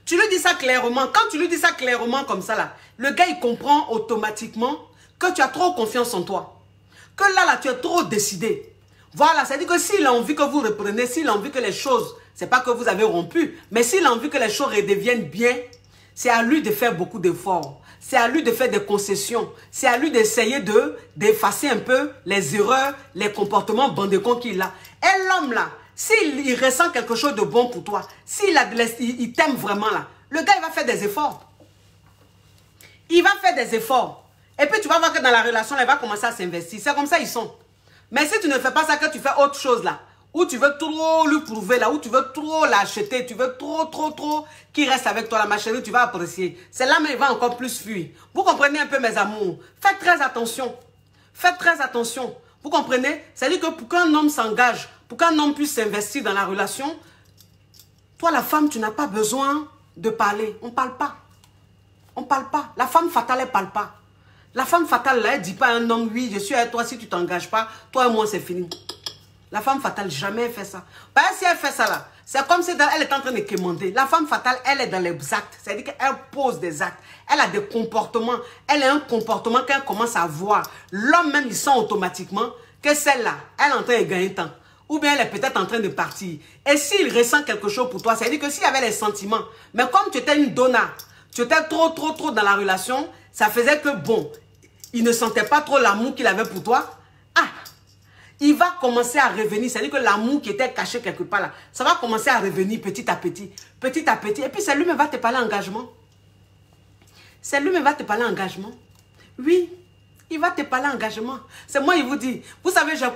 Tu lui dis ça clairement. Quand tu lui dis ça clairement comme ça, là, le gars, il comprend automatiquement que tu as trop confiance en toi. Que là, tu es trop décidé. Voilà, c'est-à-dire que s'il a envie que vous reprenez, s'il a envie que les choses, c'est pas que vous avez rompu, mais s'il a envie que les choses redeviennent bien, c'est à lui de faire beaucoup d'efforts. C'est à lui de faire des concessions. C'est à lui d'essayer d'effacer un peu les erreurs, les comportements bandecons qu'il a. Et l'homme là, s'il ressent quelque chose de bon pour toi, il t'aime vraiment là, le gars il va faire des efforts. Il va faire des efforts. Et puis tu vas voir que dans la relation, il va commencer à s'investir. C'est comme ça ils sont. Mais si tu ne fais pas ça, que tu fais autre chose là, où tu veux trop lui prouver là, où tu veux trop l'acheter, tu veux trop qu'il reste avec toi, ma chérie, tu vas apprécier. C'est là mais il va encore plus fuir. Vous comprenez un peu mes amours? Faites très attention. Faites très attention. Vous comprenez? C'est-à-dire que pour qu'un homme s'engage, pour qu'un homme puisse s'investir dans la relation, toi la femme, tu n'as pas besoin de parler. On ne parle pas. On ne parle pas. La femme fatale, elle ne parle pas. La femme fatale, là, elle ne dit pas à un homme, oui, je suis avec toi, si tu ne t'engages pas, toi et moi, c'est fini. La femme fatale, jamais elle fait ça. Parce que si elle fait ça, là, c'est comme si elle est en train de quémander. La femme fatale, elle est dans les actes. C'est-à-dire qu'elle pose des actes. Elle a des comportements. Elle a un comportement qu'elle commence à voir. L'homme même, il sent automatiquement que celle-là, elle est en train de gagner temps. Ou bien elle est peut-être en train de partir. Et s'il ressent quelque chose pour toi, c'est-à-dire que s'il y avait les sentiments, mais comme tu étais une donna, tu étais trop dans la relation, ça faisait que bon, il ne sentait pas trop l'amour qu'il avait pour toi. Ah, il va commencer à revenir. C'est-à-dire que l'amour qui était caché quelque part là, ça va commencer à revenir petit à petit. Petit à petit. Et puis c'est lui-même va te parler engagement. C'est lui-même va te parler engagement. Oui, il va te parler engagement. C'est moi, il vous dit. Vous savez, j'ai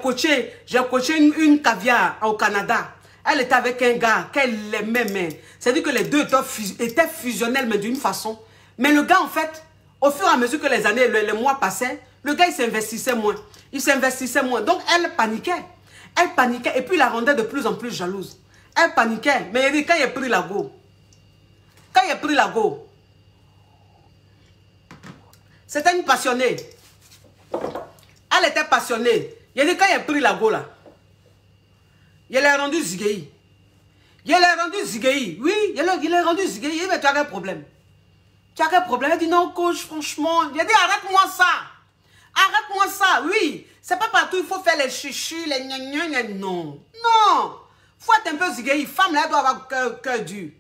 coaché une caviar au Canada. Elle était avec un gars qu'elle aimait. C'est-à-dire que les deux étaient fusionnels, mais d'une façon. Mais le gars, en fait, au fur et à mesure que les années, les mois passaient, le gars, il s'investissait moins. Il s'investissait moins. Donc, elle paniquait. Elle paniquait. Et puis, il la rendait de plus en plus jalouse. Elle paniquait. Mais il dit, quand il a pris la go, c'était une passionnée. Elle était passionnée. Il dit, quand il a pris la go, là, il l'a rendu zigueï. Il l'a rendu zigueï. Oui, il l'a rendu zigueï. Il dit, mais tu as quel problème? Tu as quel problème? Il dit, non, coach, franchement. Il a dit, arrête-moi ça. Arrête-moi ça. Oui, c'est pas partout, il faut faire les chichis, les gna. Non. Non. Il faut être un peu zigueï. Femme, là, elle doit avoir cœur dur.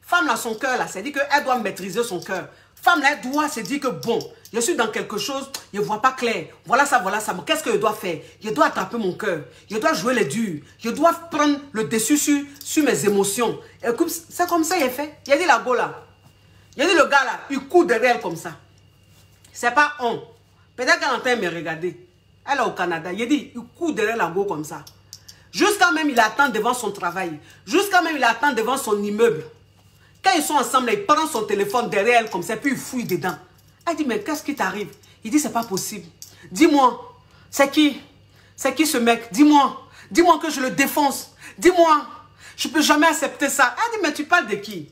Femme, là, son cœur, là, c'est dit qu'elle doit maîtriser son cœur. Femme, là, elle doit se dire que bon, je suis dans quelque chose, je ne vois pas clair. Voilà ça. Qu'est-ce que je dois faire? Je dois attraper mon cœur. Je dois jouer les durs. Je dois prendre le dessus sur mes émotions. C'est comme ça, il est fait. Il a dit la go là. Il a dit le gars là, il court derrière elle comme ça. C'est pas on. Peut-être qu'elle est en train de me regarder. Elle est au Canada. Il a dit, il court derrière la go comme ça. Jusqu'à même, il attend devant son travail. Jusqu'à même, il attend devant son immeuble. Quand ils sont ensemble, il prend son téléphone derrière elle comme ça, puis il fouille dedans. Elle dit, mais qu'est-ce qui t'arrive? Il dit, c'est pas possible. Dis-moi, c'est qui? C'est qui ce mec? Dis-moi. Dis-moi que je le défonce. Dis-moi. Je ne peux jamais accepter ça. Elle dit, mais tu parles de qui?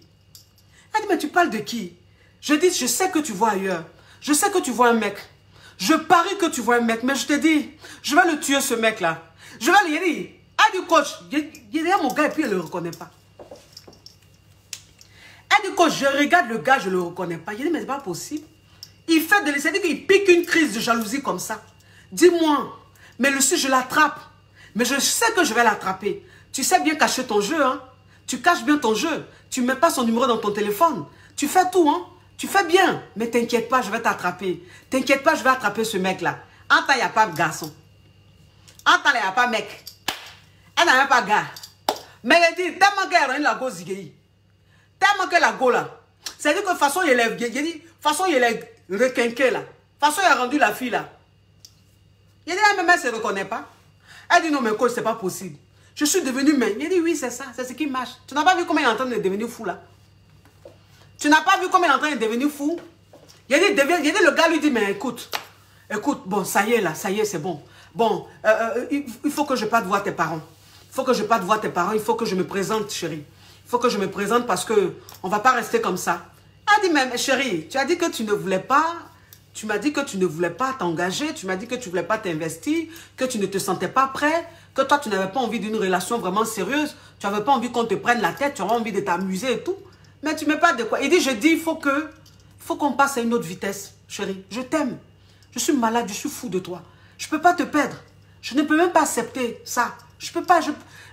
Elle dit, mais tu parles de qui? Je dis, je sais que tu vois ailleurs. Je sais que tu vois un mec. Je parie que tu vois un mec, mais je te dis, je vais le tuer ce mec-là. Je vais lui dire, elle dit, coach, il est mon gars et puis elle ne le reconnaît pas. Elle dit, coach, je regarde le gars, je ne le reconnais pas. Il dit, mais c'est pas possible. Il fait de l'essai, il pique une crise de jalousie comme ça. Dis-moi, mais le si je l'attrape, mais je sais que je vais l'attraper. Tu sais bien cacher ton jeu, hein. Tu caches bien ton jeu. Tu ne mets pas son numéro dans ton téléphone. Tu fais tout, hein. Tu fais bien. Mais t'inquiète pas, je vais t'attraper. T'inquiète pas, je vais attraper ce mec-là. En temps, il n'y a pas de garçon. En temps, il n'y a pas de mec. Elle n'a même pas de gars. Mais elle dit, tellement qu'elle a la go zigueï. Tellement que la go là. C'est-à-dire que de toute façon, il est, de toute façon, il est requinqué là. De toute façon, il a rendu la fille là. Il dit, même elle ne se reconnaît pas. Elle dit, non, mais coach, c'est pas possible. Je suis devenu mais. Il dit, oui, c'est ça, c'est ce qui marche. Tu n'as pas vu comment il est en train de devenir fou là? Tu n'as pas vu comment il est en train de devenir fou? Il dit, le gars lui dit, mais écoute, bon, ça y est là, ça y est, c'est bon. Bon, il faut que je parte voir tes parents. Il faut que je parte voir tes parents. Il faut que je me présente, chérie. Il faut que je me présente parce que on ne va pas rester comme ça. Elle dit, mais chérie, tu as dit que tu ne voulais pas... Tu m'as dit que tu ne voulais pas t'engager. Tu m'as dit que tu ne voulais pas t'investir. Que tu ne te sentais pas prêt. Que toi, tu n'avais pas envie d'une relation vraiment sérieuse. Tu n'avais pas envie qu'on te prenne la tête. Tu avais envie de t'amuser et tout. Mais tu ne mets pas de quoi. Il dit, il faut qu'on passe à une autre vitesse, chérie. Je t'aime. Je suis malade. Je suis fou de toi. Je ne peux pas te perdre. Je ne peux même pas accepter ça. Je peux pas.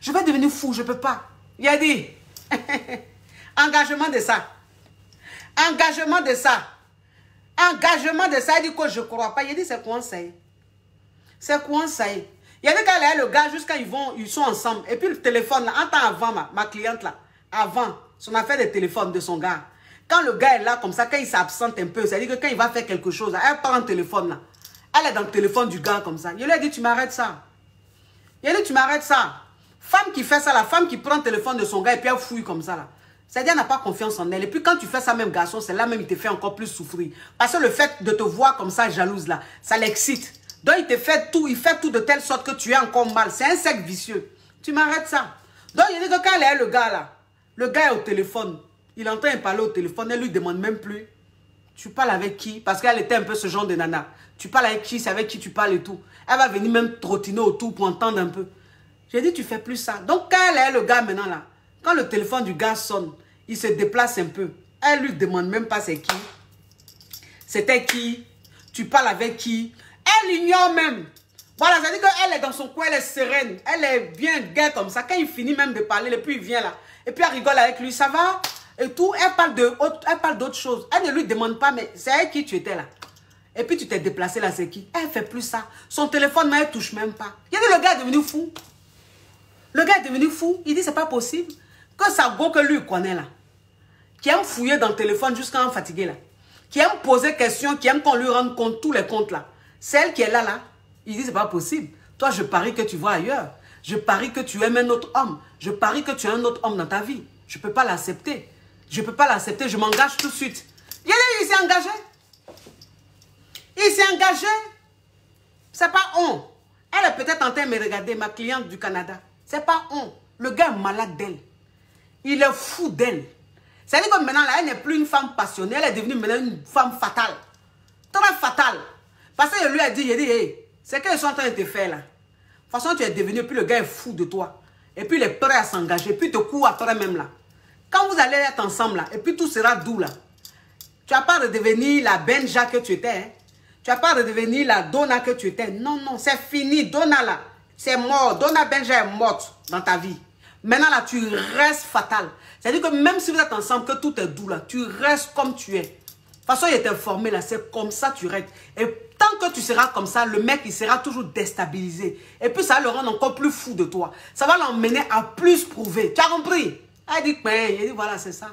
Je vais devenir fou. Je ne peux pas. Il a dit, engagement de ça. Engagement de ça. Engagement de ça. Il dit que je ne crois pas. Il dit, c'est quoi ça? C'est quoi ça? Il y a des cas là, le gars, jusqu'à ils sont ensemble. Et puis le téléphone, là, un temps avant, ma cliente là, avant, son affaire de téléphone de son gars. Quand le gars est là, comme ça, quand il s'absente un peu, c'est-à-dire que quand il va faire quelque chose, elle prend le téléphone là. Elle est dans le téléphone du gars comme ça. Il lui a dit, tu m'arrêtes ça. Il a dit, tu m'arrêtes ça. Femme qui fait ça, la femme qui prend le téléphone de son gars et puis elle fouille comme ça là. C'est-à-dire, elle n'a pas confiance en elle. Et puis quand tu fais ça même garçon, c'est là même il te fait encore plus souffrir. Parce que le fait de te voir comme ça, jalouse là, ça l'excite. Donc il fait tout de telle sorte que tu es encore mal. C'est un cercle vicieux. Tu m'arrêtes ça. Donc il dit que quand elle est le gars là, le gars est au téléphone. Il est en train de parler au téléphone, elle lui demande même plus. Tu parles avec qui? Parce qu'elle était un peu ce genre de nana. Tu parles avec qui? C'est avec qui tu parles et tout. Elle va venir même trottiner autour pour entendre un peu. J'ai dit, tu fais plus ça. Donc quand elle est le gars maintenant là, quand le téléphone du gars sonne, il se déplace un peu. Elle lui demande même pas c'est qui. C'était qui? Tu parles avec qui? Elle ignore même. Voilà, ça veut dire qu'elle est dans son coin, elle est sereine. Elle est bien gaie comme ça. Quand il finit même de parler, et puis il vient là. Et puis elle rigole avec lui, ça va? Et tout, elle parle d'autre chose. Elle ne lui demande pas, mais c'est avec qui tu étais là. Et puis tu t'es déplacé là, c'est qui? Elle ne fait plus ça. Son téléphone, mais elle ne touche même pas. Il y a dit, le gars est devenu fou. Le gars est devenu fou. Il dit, c'est pas possible. Que ça go que lui connaît là. Qui aime fouiller dans le téléphone jusqu'à en fatiguer là. Qui aime poser questions, qui aime qu'on lui rende compte tous les comptes là. Celle qui est là, il dit, c'est pas possible. Toi, je parie que tu vois ailleurs. Je parie que tu aimes un autre homme. Je parie que tu as un autre homme dans ta vie. Je ne peux pas l'accepter. Je ne peux pas l'accepter. Je m'engage tout de suite. Il s'est engagé. Il s'est engagé. C'est pas on. Elle est peut-être en train de me regarder, ma cliente du Canada. C'est pas on. Le gars est malade d'elle. Il est fou d'elle. C'est-à-dire que maintenant, là, elle n'est plus une femme passionnée. Elle est devenue maintenant une femme fatale. Très fatale. Parce que je lui ai dit, hey, c'est qu'ils sont en train de te faire là. De toute façon, tu es devenu, puis le gars est fou de toi. Et puis il est prêt à s'engager, puis il te court après même là. Quand vous allez être ensemble là, et puis tout sera doux là. Tu n'as pas de devenir la Benja que tu étais. Hein? Tu n'as pas de devenir la Donna que tu étais. Non, non, c'est fini. Donna là, c'est mort. Donna Benja est morte dans ta vie. Maintenant là, tu restes fatal. C'est-à-dire que même si vous êtes ensemble, que tout est doux là, tu restes comme tu es. De toute façon, il est informé là, c'est comme ça tu restes. Et tant que tu seras comme ça, le mec, il sera toujours déstabilisé. Et puis ça va le rendre encore plus fou de toi. Ça va l'emmener à plus prouver. Tu as compris? Elle dit, il dit, voilà, c'est ça.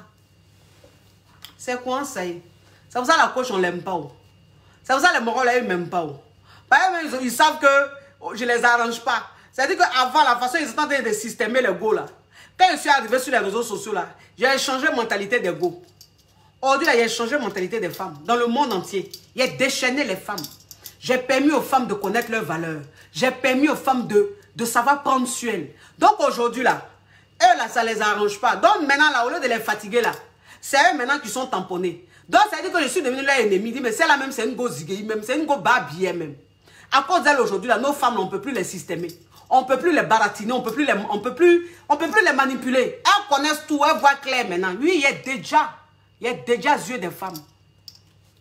C'est quoi ça? C'est pour ça la coach, on ne l'aime pas. C'est pour ça les moraux, là, ils ne m'aiment pas. Ils savent que je ne les arrange pas. C'est-à-dire qu'avant, la façon, ils sont en train de systémer les go là. Quand je suis arrivé sur les réseaux sociaux là, j'ai changé la mentalité des go. Aujourd'hui, il a changé la mentalité des femmes dans le monde entier. Il a déchaîné les femmes. J'ai permis aux femmes de connaître leurs valeurs. J'ai permis aux femmes de savoir prendre sur elles. Donc aujourd'hui, là, eux, là, ça ne les arrange pas. Donc maintenant, là, au lieu de les fatiguer, là, c'est eux maintenant qui sont tamponnés. Donc ça veut dire que je suis devenue leur ennemi. Dit, mais celle-là même, c'est une go ziguée, même, c'est une go babillée même. À cause d'elle aujourd'hui, là, nos femmes, on ne peut plus les systémer. On ne peut plus les baratiner, on ne peut plus les manipuler. Elles connaissent tout, elles voient clair maintenant. Lui, il y a déjà yeux des femmes.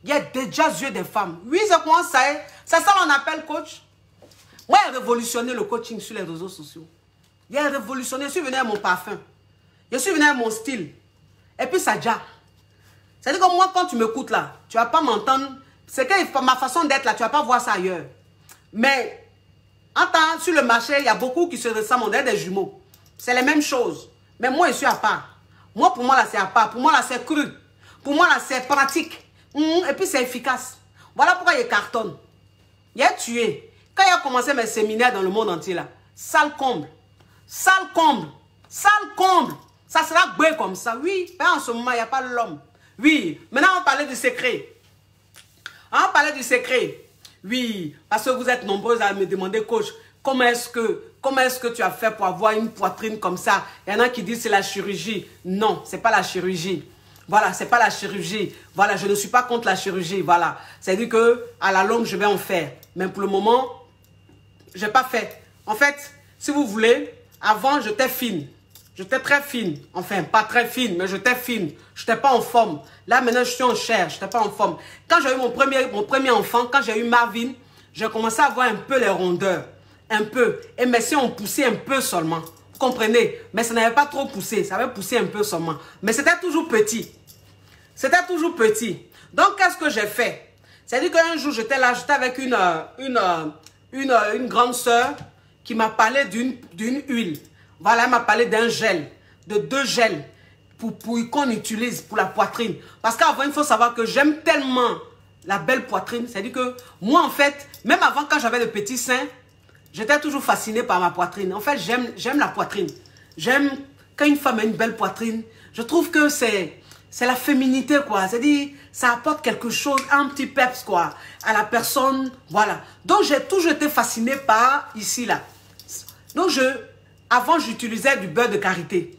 Il y a déjà yeux des femmes. Oui, c'est quoi ça? C'est ça qu'on appelle coach. Moi, j'ai révolutionné le coaching sur les réseaux sociaux. J'ai révolutionné. Je suis venu à mon parfum. Je suis venu à mon style. Et puis ça déjà. C'est-à-dire que moi, quand tu m'écoutes là, tu ne vas pas m'entendre. C'est que ma façon d'être là, tu ne vas pas voir ça ailleurs. Mais, en temps, sur le marché, il y a beaucoup qui se ressemblent. On est des jumeaux. C'est les mêmes choses. Mais moi, je suis à part. Moi, pour moi, là, c'est à part. Pour moi, là, c'est cru. Pour moi, là, c'est pratique. Et puis, c'est efficace. Voilà pourquoi il cartonne. Il a tué. Quand il a commencé mes séminaires dans le monde entier, là, sale comble. Sale comble. Sale comble. Ça sera beau comme ça. Oui, mais en ce moment, il n'y a pas l'homme. Oui, maintenant, on parlait du secret. On parlait du secret. Oui, parce que vous êtes nombreuses à me demander, coach, comment est-ce que tu as fait pour avoir une poitrine comme ça? Il y en a qui disent c'est la chirurgie. Non, c'est pas la chirurgie. Voilà, c'est pas la chirurgie. Voilà, je ne suis pas contre la chirurgie. Voilà, c'est-à-dire que à la longue, je vais en faire. Mais pour le moment, je n'ai pas fait. En fait, si vous voulez, avant, j'étais fine. J'étais très fine. Enfin, pas très fine, mais j'étais fine. Je n'étais pas en forme. Là, maintenant, je suis en chair. Je n'étais pas en forme. Quand j'ai eu mon premier enfant, quand j'ai eu Marvin, j'ai commencé à avoir un peu les rondeurs. Un peu. Et mes seins ont poussé un peu seulement. Vous comprenez? Mais ça n'avait pas trop poussé. Ça avait poussé un peu seulement. Mais c'était toujours petit. C'était toujours petit. Donc, qu'est-ce que j'ai fait? C'est-à-dire qu'un jour, j'étais là, j'étais avec une grande sœur qui m'a parlé d'une huile. Voilà, elle m'a parlé d'un gel, de 2 gels qu'on utilise pour la poitrine. Parce qu'avant, il faut savoir que j'aime tellement la belle poitrine. C'est-à-dire que moi, en fait, même avant, quand j'avais le petit sein, j'étais toujours fascinée par ma poitrine. En fait, j'aime la poitrine. J'aime quand une femme a une belle poitrine. Je trouve que c'est la féminité, quoi. C'est-à-dire, ça apporte quelque chose, un petit peps, quoi, à la personne. Voilà. Donc, j'ai toujours été fascinée par ici, là. Donc, avant, j'utilisais du beurre de karité.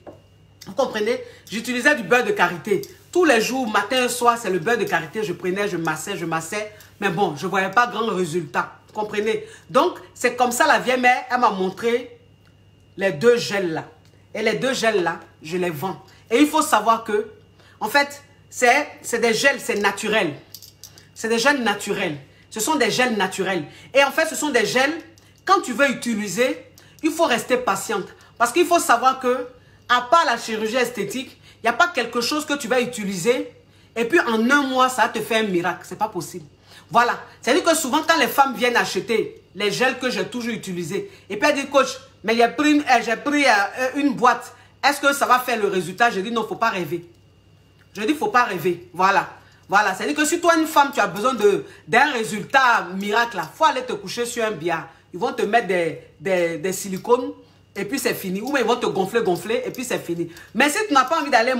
Vous comprenez? J'utilisais du beurre de karité. Tous les jours, matin et soir, c'est le beurre de karité. Je prenais, je massais. Mais bon, je ne voyais pas grand résultat. Vous comprenez? Donc, c'est comme ça, la vieille mère, elle m'a montré les 2 gels là. Et les 2 gels là, je les vends. Et il faut savoir que, en fait, c'est des gels, c'est naturel. C'est des gels naturels. Ce sont des gels naturels. Et en fait, ce sont des gels, quand tu veux utiliser, il faut rester patiente. Parce qu'il faut savoir que, à part la chirurgie esthétique, il n'y a pas quelque chose que tu vas utiliser et puis en 1 mois, ça te fait un miracle. Ce n'est pas possible. Voilà. C'est-à-dire que souvent, quand les femmes viennent acheter les gels que j'ai toujours utilisés, et puis elles disent, coach, mais j'ai pris une boîte, est-ce que ça va faire le résultat? Je dis, non, il ne faut pas rêver. Je dis, il ne faut pas rêver. Voilà. Voilà. C'est-à-dire que si toi, une femme, tu as besoin d'un résultat miracle, il faut aller te coucher sur un billard. Ils vont te mettre des silicones et puis c'est fini. Ou ils vont te gonfler et puis c'est fini. Mais si tu n'as pas envie d'aller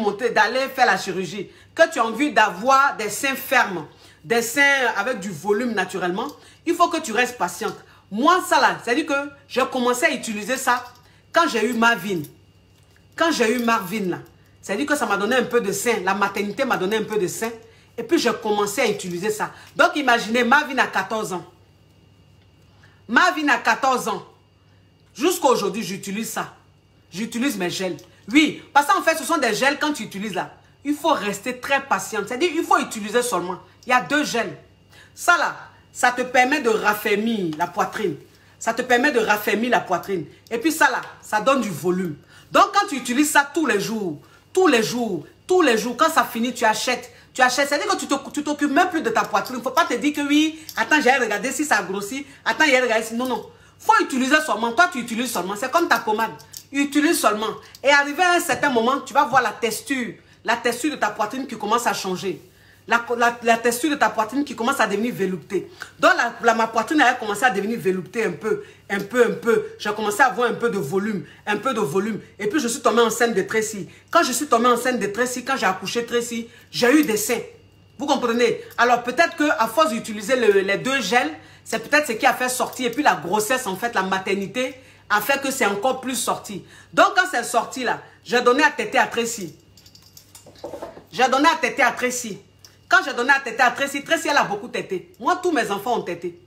faire la chirurgie, que tu as envie d'avoir des seins fermes, des seins avec du volume naturellement, il faut que tu restes patiente. Moi, ça là, c'est-à-dire que j'ai commencé à utiliser ça quand j'ai eu Marvin. Quand j'ai eu Marvin là, c'est-à-dire que ça m'a donné un peu de sein. La maternité m'a donné un peu de sein. Et puis j'ai commencé à utiliser ça. Donc imaginez, Marvin a 14 ans. Marvin a 14 ans. Jusqu'à aujourd'hui, j'utilise ça. J'utilise mes gels. Oui, parce qu'en fait, ce sont des gels, quand tu utilises là, il faut rester très patient. C'est-à-dire, il faut utiliser seulement. Il y a 2 gels. Ça là, ça te permet de raffermir la poitrine. Ça te permet de raffermir la poitrine. Et puis ça là, ça donne du volume. Donc, quand tu utilises ça tous les jours, quand ça finit, tu achètes. C'est-à-dire que tu t'occupes même plus de ta poitrine. Il ne faut pas te dire que oui, attends, j'ai regardé si ça grossit. Attends, j'ai regardé si... Non, non. Il faut utiliser seulement. Toi, tu utilises seulement. C'est comme ta pommade. Utilise seulement. Et arrivé à un certain moment, tu vas voir la texture de ta poitrine qui commence à changer. La texture de ta poitrine qui commence à devenir veloutée. Donc, ma poitrine a commencé à devenir veloutée un peu. J'ai commencé à avoir un peu de volume. Et puis, je suis tombée enceinte de Tracy. Quand je suis tombée enceinte de Tracy, quand j'ai accouché Tracy, j'ai eu des seins. Vous comprenez? Alors, peut-être qu'à force d'utiliser les 2 gels, c'est peut-être ce qui a fait sortir. Et puis, la grossesse, en fait, la maternité, a fait que c'est encore plus sorti. Donc, quand c'est sorti, là, j'ai donné à téter à Tracy. Quand j'ai donné à téter à Tracy, Tracy, elle a beaucoup tété. Moi, tous mes enfants ont tété.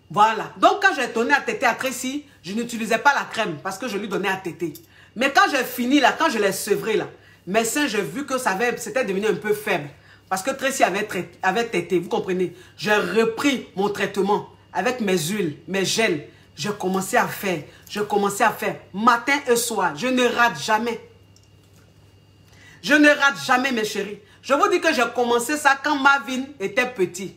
Voilà. Donc, quand j'ai donné à téter à Tracy, je n'utilisais pas la crème parce que je lui donnais à téter. Mais quand j'ai fini, là, quand je l'ai sevré, là, mes seins, j'ai vu que c'était devenu un peu faible. Parce que Tracy avait tété, vous comprenez? J'ai repris mon traitement avec mes huiles, mes gels. J'ai commencé à faire. Matin et soir. Je ne rate jamais. Mes chéris. Je vous dis que j'ai commencé ça quand Marvin était petit.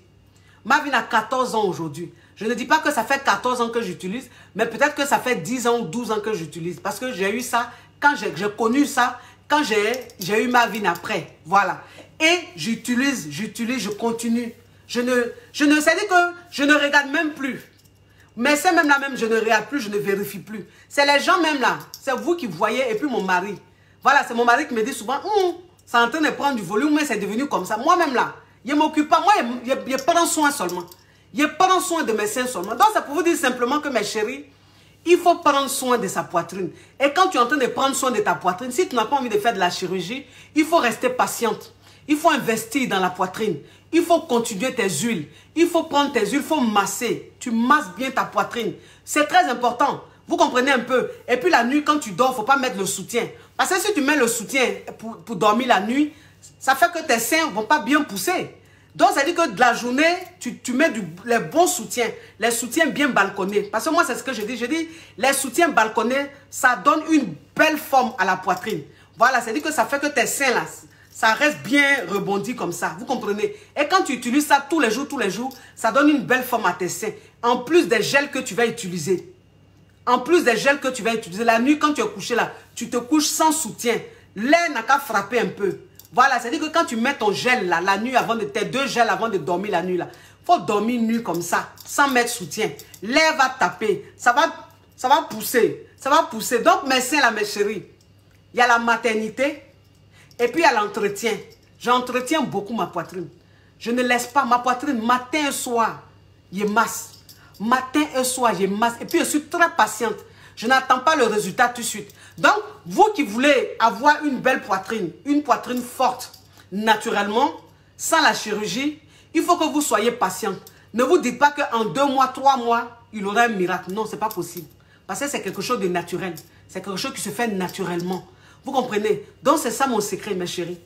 Marvin a 14 ans aujourd'hui. Je ne dis pas que ça fait 14 ans que j'utilise, mais peut-être que ça fait 10 ans ou 12 ans que j'utilise. Parce que j'ai eu ça, quand j'ai connu ça, quand j'ai eu Marvin après. Voilà. Et j'utilise, je continue. C'est-à-dire que je ne regarde même plus. Mais c'est même là même, je ne regarde plus, je ne vérifie plus. C'est les gens même là. C'est vous qui voyez et puis mon mari. Voilà, c'est mon mari qui me dit souvent, ça est en train de prendre du volume, mais c'est devenu comme ça. Moi-même là, Je ne m'occupe pas. Moi, je prends soin seulement. Je prends soin de mes seins seulement. Donc, c'est pour vous dire simplement que, mes chéris, il faut prendre soin de sa poitrine. Et quand tu es en train de prendre soin de ta poitrine, si tu n'as pas envie de faire de la chirurgie, il faut rester patiente. Il faut investir dans la poitrine. Il faut continuer tes huiles. Il faut prendre tes huiles, il faut masser. Tu masses bien ta poitrine. C'est très important. Vous comprenez un peu. Et puis la nuit, quand tu dors, il ne faut pas mettre le soutien. Parce que si tu mets le soutien pour dormir la nuit, ça fait que tes seins ne vont pas bien pousser. Donc, ça dit que de la journée, tu mets les bons soutiens. Les soutiens bien balconnés. Parce que moi, c'est ce que je dis. Je dis, les soutiens balconnés, ça donne une belle forme à la poitrine. Voilà, ça dit que ça fait que tes seins, là, ça reste bien rebondi comme ça. Vous comprenez? Et quand tu utilises ça tous les jours, ça donne une belle forme à tes seins. En plus des gels que tu vas utiliser. En plus des gels que tu vas utiliser, la nuit, quand tu es couché là, tu te couches sans soutien. L'air n'a qu'à frapper un peu. Voilà, c'est-à-dire que quand tu mets ton gel là, la nuit avant de tes 2 gels avant de dormir la nuit là, il faut dormir nu comme ça, sans mettre soutien. L'air va taper, ça va pousser, ça va pousser. Donc mes seins là, mes chéris, il y a la maternité et puis il y a l'entretien. J'entretiens beaucoup ma poitrine. Je ne laisse pas ma poitrine matin et soir, je masse. Matin et soir, je masse. Et puis je suis très patiente. Je n'attends pas le résultat tout de suite. Donc, vous qui voulez avoir une belle poitrine, une poitrine forte, naturellement, sans la chirurgie, il faut que vous soyez patiente. Ne vous dites pas qu'en 2 mois, 3 mois, il aura un miracle. Non, ce n'est pas possible. Parce que c'est quelque chose de naturel. C'est quelque chose qui se fait naturellement. Vous comprenez? Donc, c'est ça mon secret, mes chéris.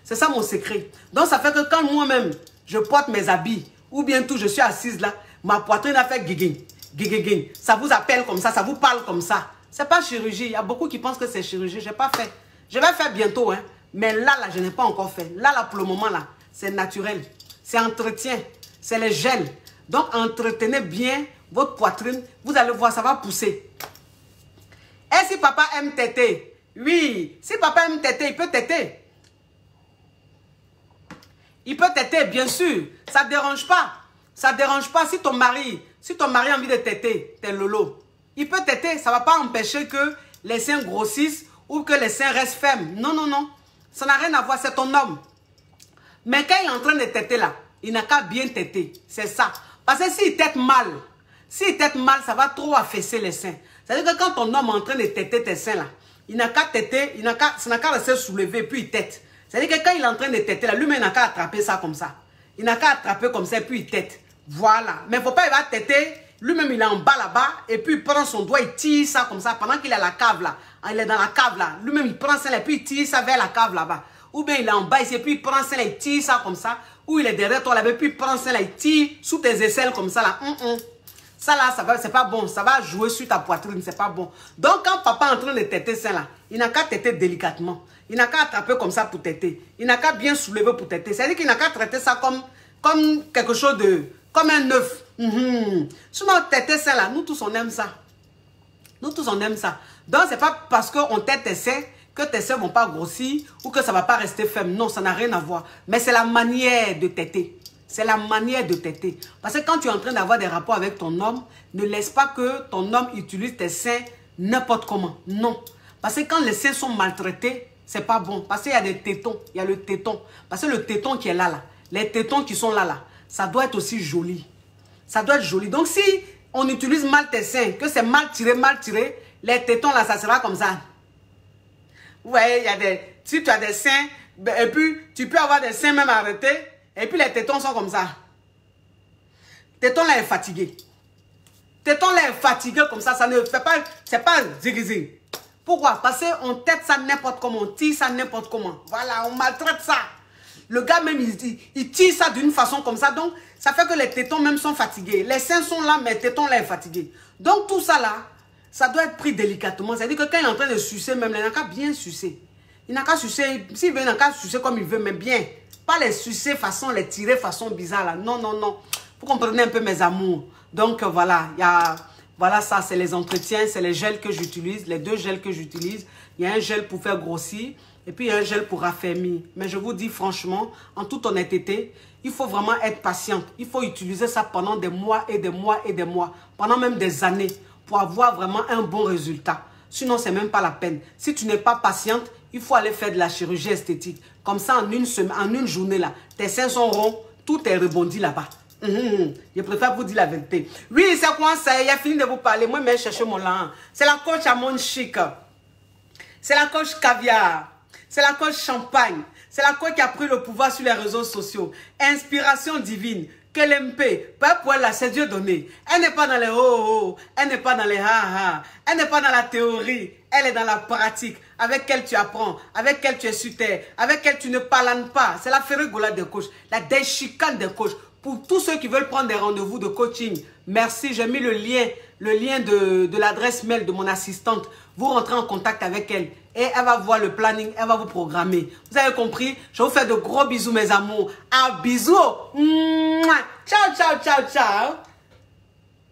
C'est ça mon secret. Donc, ça fait que quand moi-même, je porte mes habits, ou bientôt je suis assise là, ma poitrine a fait giguing. Ça vous appelle comme ça vous parle comme ça. C'est pas chirurgie. Il y a beaucoup qui pensent que c'est chirurgie. Je n'ai pas fait. Je vais faire bientôt. Hein. Mais là, je n'ai pas encore fait. Là, pour le moment, là, c'est naturel. C'est entretien. C'est les gels. Donc, entretenez bien votre poitrine. Vous allez voir, ça va pousser. Et si papa aime téter? Oui. Si papa aime téter, il peut téter. Il peut téter, bien sûr. Ça ne dérange pas. Ça ne dérange pas si ton mari a envie de téter, t'es lolo. Il peut téter, ça ne va pas empêcher que les seins grossissent ou que les seins restent fermes. Non, non, non. Ça n'a rien à voir, c'est ton homme. Mais quand il est en train de téter là, il n'a qu'à bien téter. C'est ça. Parce que s'il tète mal, ça va trop affaisser les seins. C'est-à-dire que quand ton homme est en train de téter tes seins là, il n'a qu'à téter, ça n'a qu'à rester soulevé puis il tète. C'est-à-dire que quand il est en train de téter là, lui-même il n'a qu'à attraper ça comme ça. Il n'a qu'à attraper comme ça et puis il tète. Voilà. Mais il ne faut pas, il va téter. Lui-même, il est en bas là-bas. Et puis, il prend son doigt, il tire ça comme ça. Pendant qu'il est à la cave là. Il est dans la cave là. Lui-même, il prend ça là. Et puis, il tire ça vers la cave là-bas. Ou bien, il est en bas ici. Et puis, il prend ça là. Il tire ça comme ça. Ou il est derrière toi là-bas. Et puis, il prend ça là. Il tire sous tes aisselles comme ça là. Ça là, c'est pas bon. Ça va jouer sur ta poitrine. C'est pas bon. Donc, quand papa est en train de téter ça là, il n'a qu'à téter délicatement. Il n'a qu'à attraper comme ça pour téter. Il n'a qu'à bien soulever pour téter. C'est-à-dire qu'il n'a qu'à traiter ça comme quelque chose de... Comme un œuf. Sinon, téter ça là, nous tous on aime ça. Nous tous on aime ça. Donc, c'est pas parce qu'on tète tes seins que tes seins ne vont pas grossir ou que ça ne va pas rester ferme. Non, ça n'a rien à voir. Mais c'est la manière de téter. C'est la manière de téter. Parce que quand tu es en train d'avoir des rapports avec ton homme, ne laisse pas que ton homme utilise tes seins n'importe comment. Non. Parce que quand les seins sont maltraités, c'est pas bon. Parce qu'il y a des tétons. Il y a le téton. Parce que le téton qui est là, les tétons qui sont là, ça doit être aussi joli. Ça doit être joli. Donc, si on utilise mal tes seins, que c'est mal tiré, les tétons là, ça sera comme ça. Vous voyez, il y a des... Si tu as des seins, et puis tu peux avoir des seins même arrêtés, et puis les tétons sont comme ça. Téton là est fatigué. Téton là est fatigué comme ça ne fait pas... C'est pas zig-zig. Pourquoi? Parce qu'on tête ça n'importe comment, on tire ça n'importe comment. Voilà, on maltraite ça. Le gars même, il tire ça d'une façon comme ça. Donc, ça fait que les tétons même sont fatigués. Les seins sont là, mais les tétons là est fatigué. Donc, tout ça là, ça doit être pris délicatement. C'est-à-dire que quand il est en train de sucer même, il n'a qu'à bien sucer. Il n'a qu'à sucer, s'il veut, il n'a qu'à sucer comme il veut, mais bien. Pas les sucer façon, les tirer façon bizarre là. Non, non, non. Vous comprenez un peu mes amours. Donc, voilà, voilà ça, c'est les entretiens, c'est les gels que j'utilise, les 2 gels que j'utilise. Il y a un gel pour faire grossir. Et puis, il y a un gel pour raffermir. Mais je vous dis franchement, en toute honnêteté, il faut vraiment être patiente. Il faut utiliser ça pendant des mois et des mois et des mois. Pendant même des années. Pour avoir vraiment un bon résultat. Sinon, ce n'est même pas la peine. Si tu n'es pas patiente, il faut aller faire de la chirurgie esthétique. Comme ça, en une semaine, en une journée, là, tes seins sont ronds, tout est rebondi là-bas. Je préfère vous dire la vérité. Oui, c'est quoi ça? Il a fini de vous parler. Moi, je cherche mon lan. C'est la coach à mon chic. C'est la coach caviar. C'est la coach champagne. C'est la coach qui a pris le pouvoir sur les réseaux sociaux. Inspiration divine. Qu'elle aime, pas pour elle, c'est Dieu donné. Elle n'est pas dans les oh, elle n'est pas dans les ha. Elle n'est pas dans la théorie. Elle est dans la pratique. Avec elle tu apprends. Avec elle tu es sur terre. Avec elle tu ne parles pas. C'est la ferrigola des coachs. La déchicane des coachs. Pour tous ceux qui veulent prendre des rendez-vous de coaching, merci, j'ai mis le lien de l'adresse mail de mon assistante. Vous rentrez en contact avec elle et elle va voir le planning, elle va vous programmer. Vous avez compris? Je vous fais de gros bisous mes amours. Un bisou. Ciao, ciao, ciao, ciao.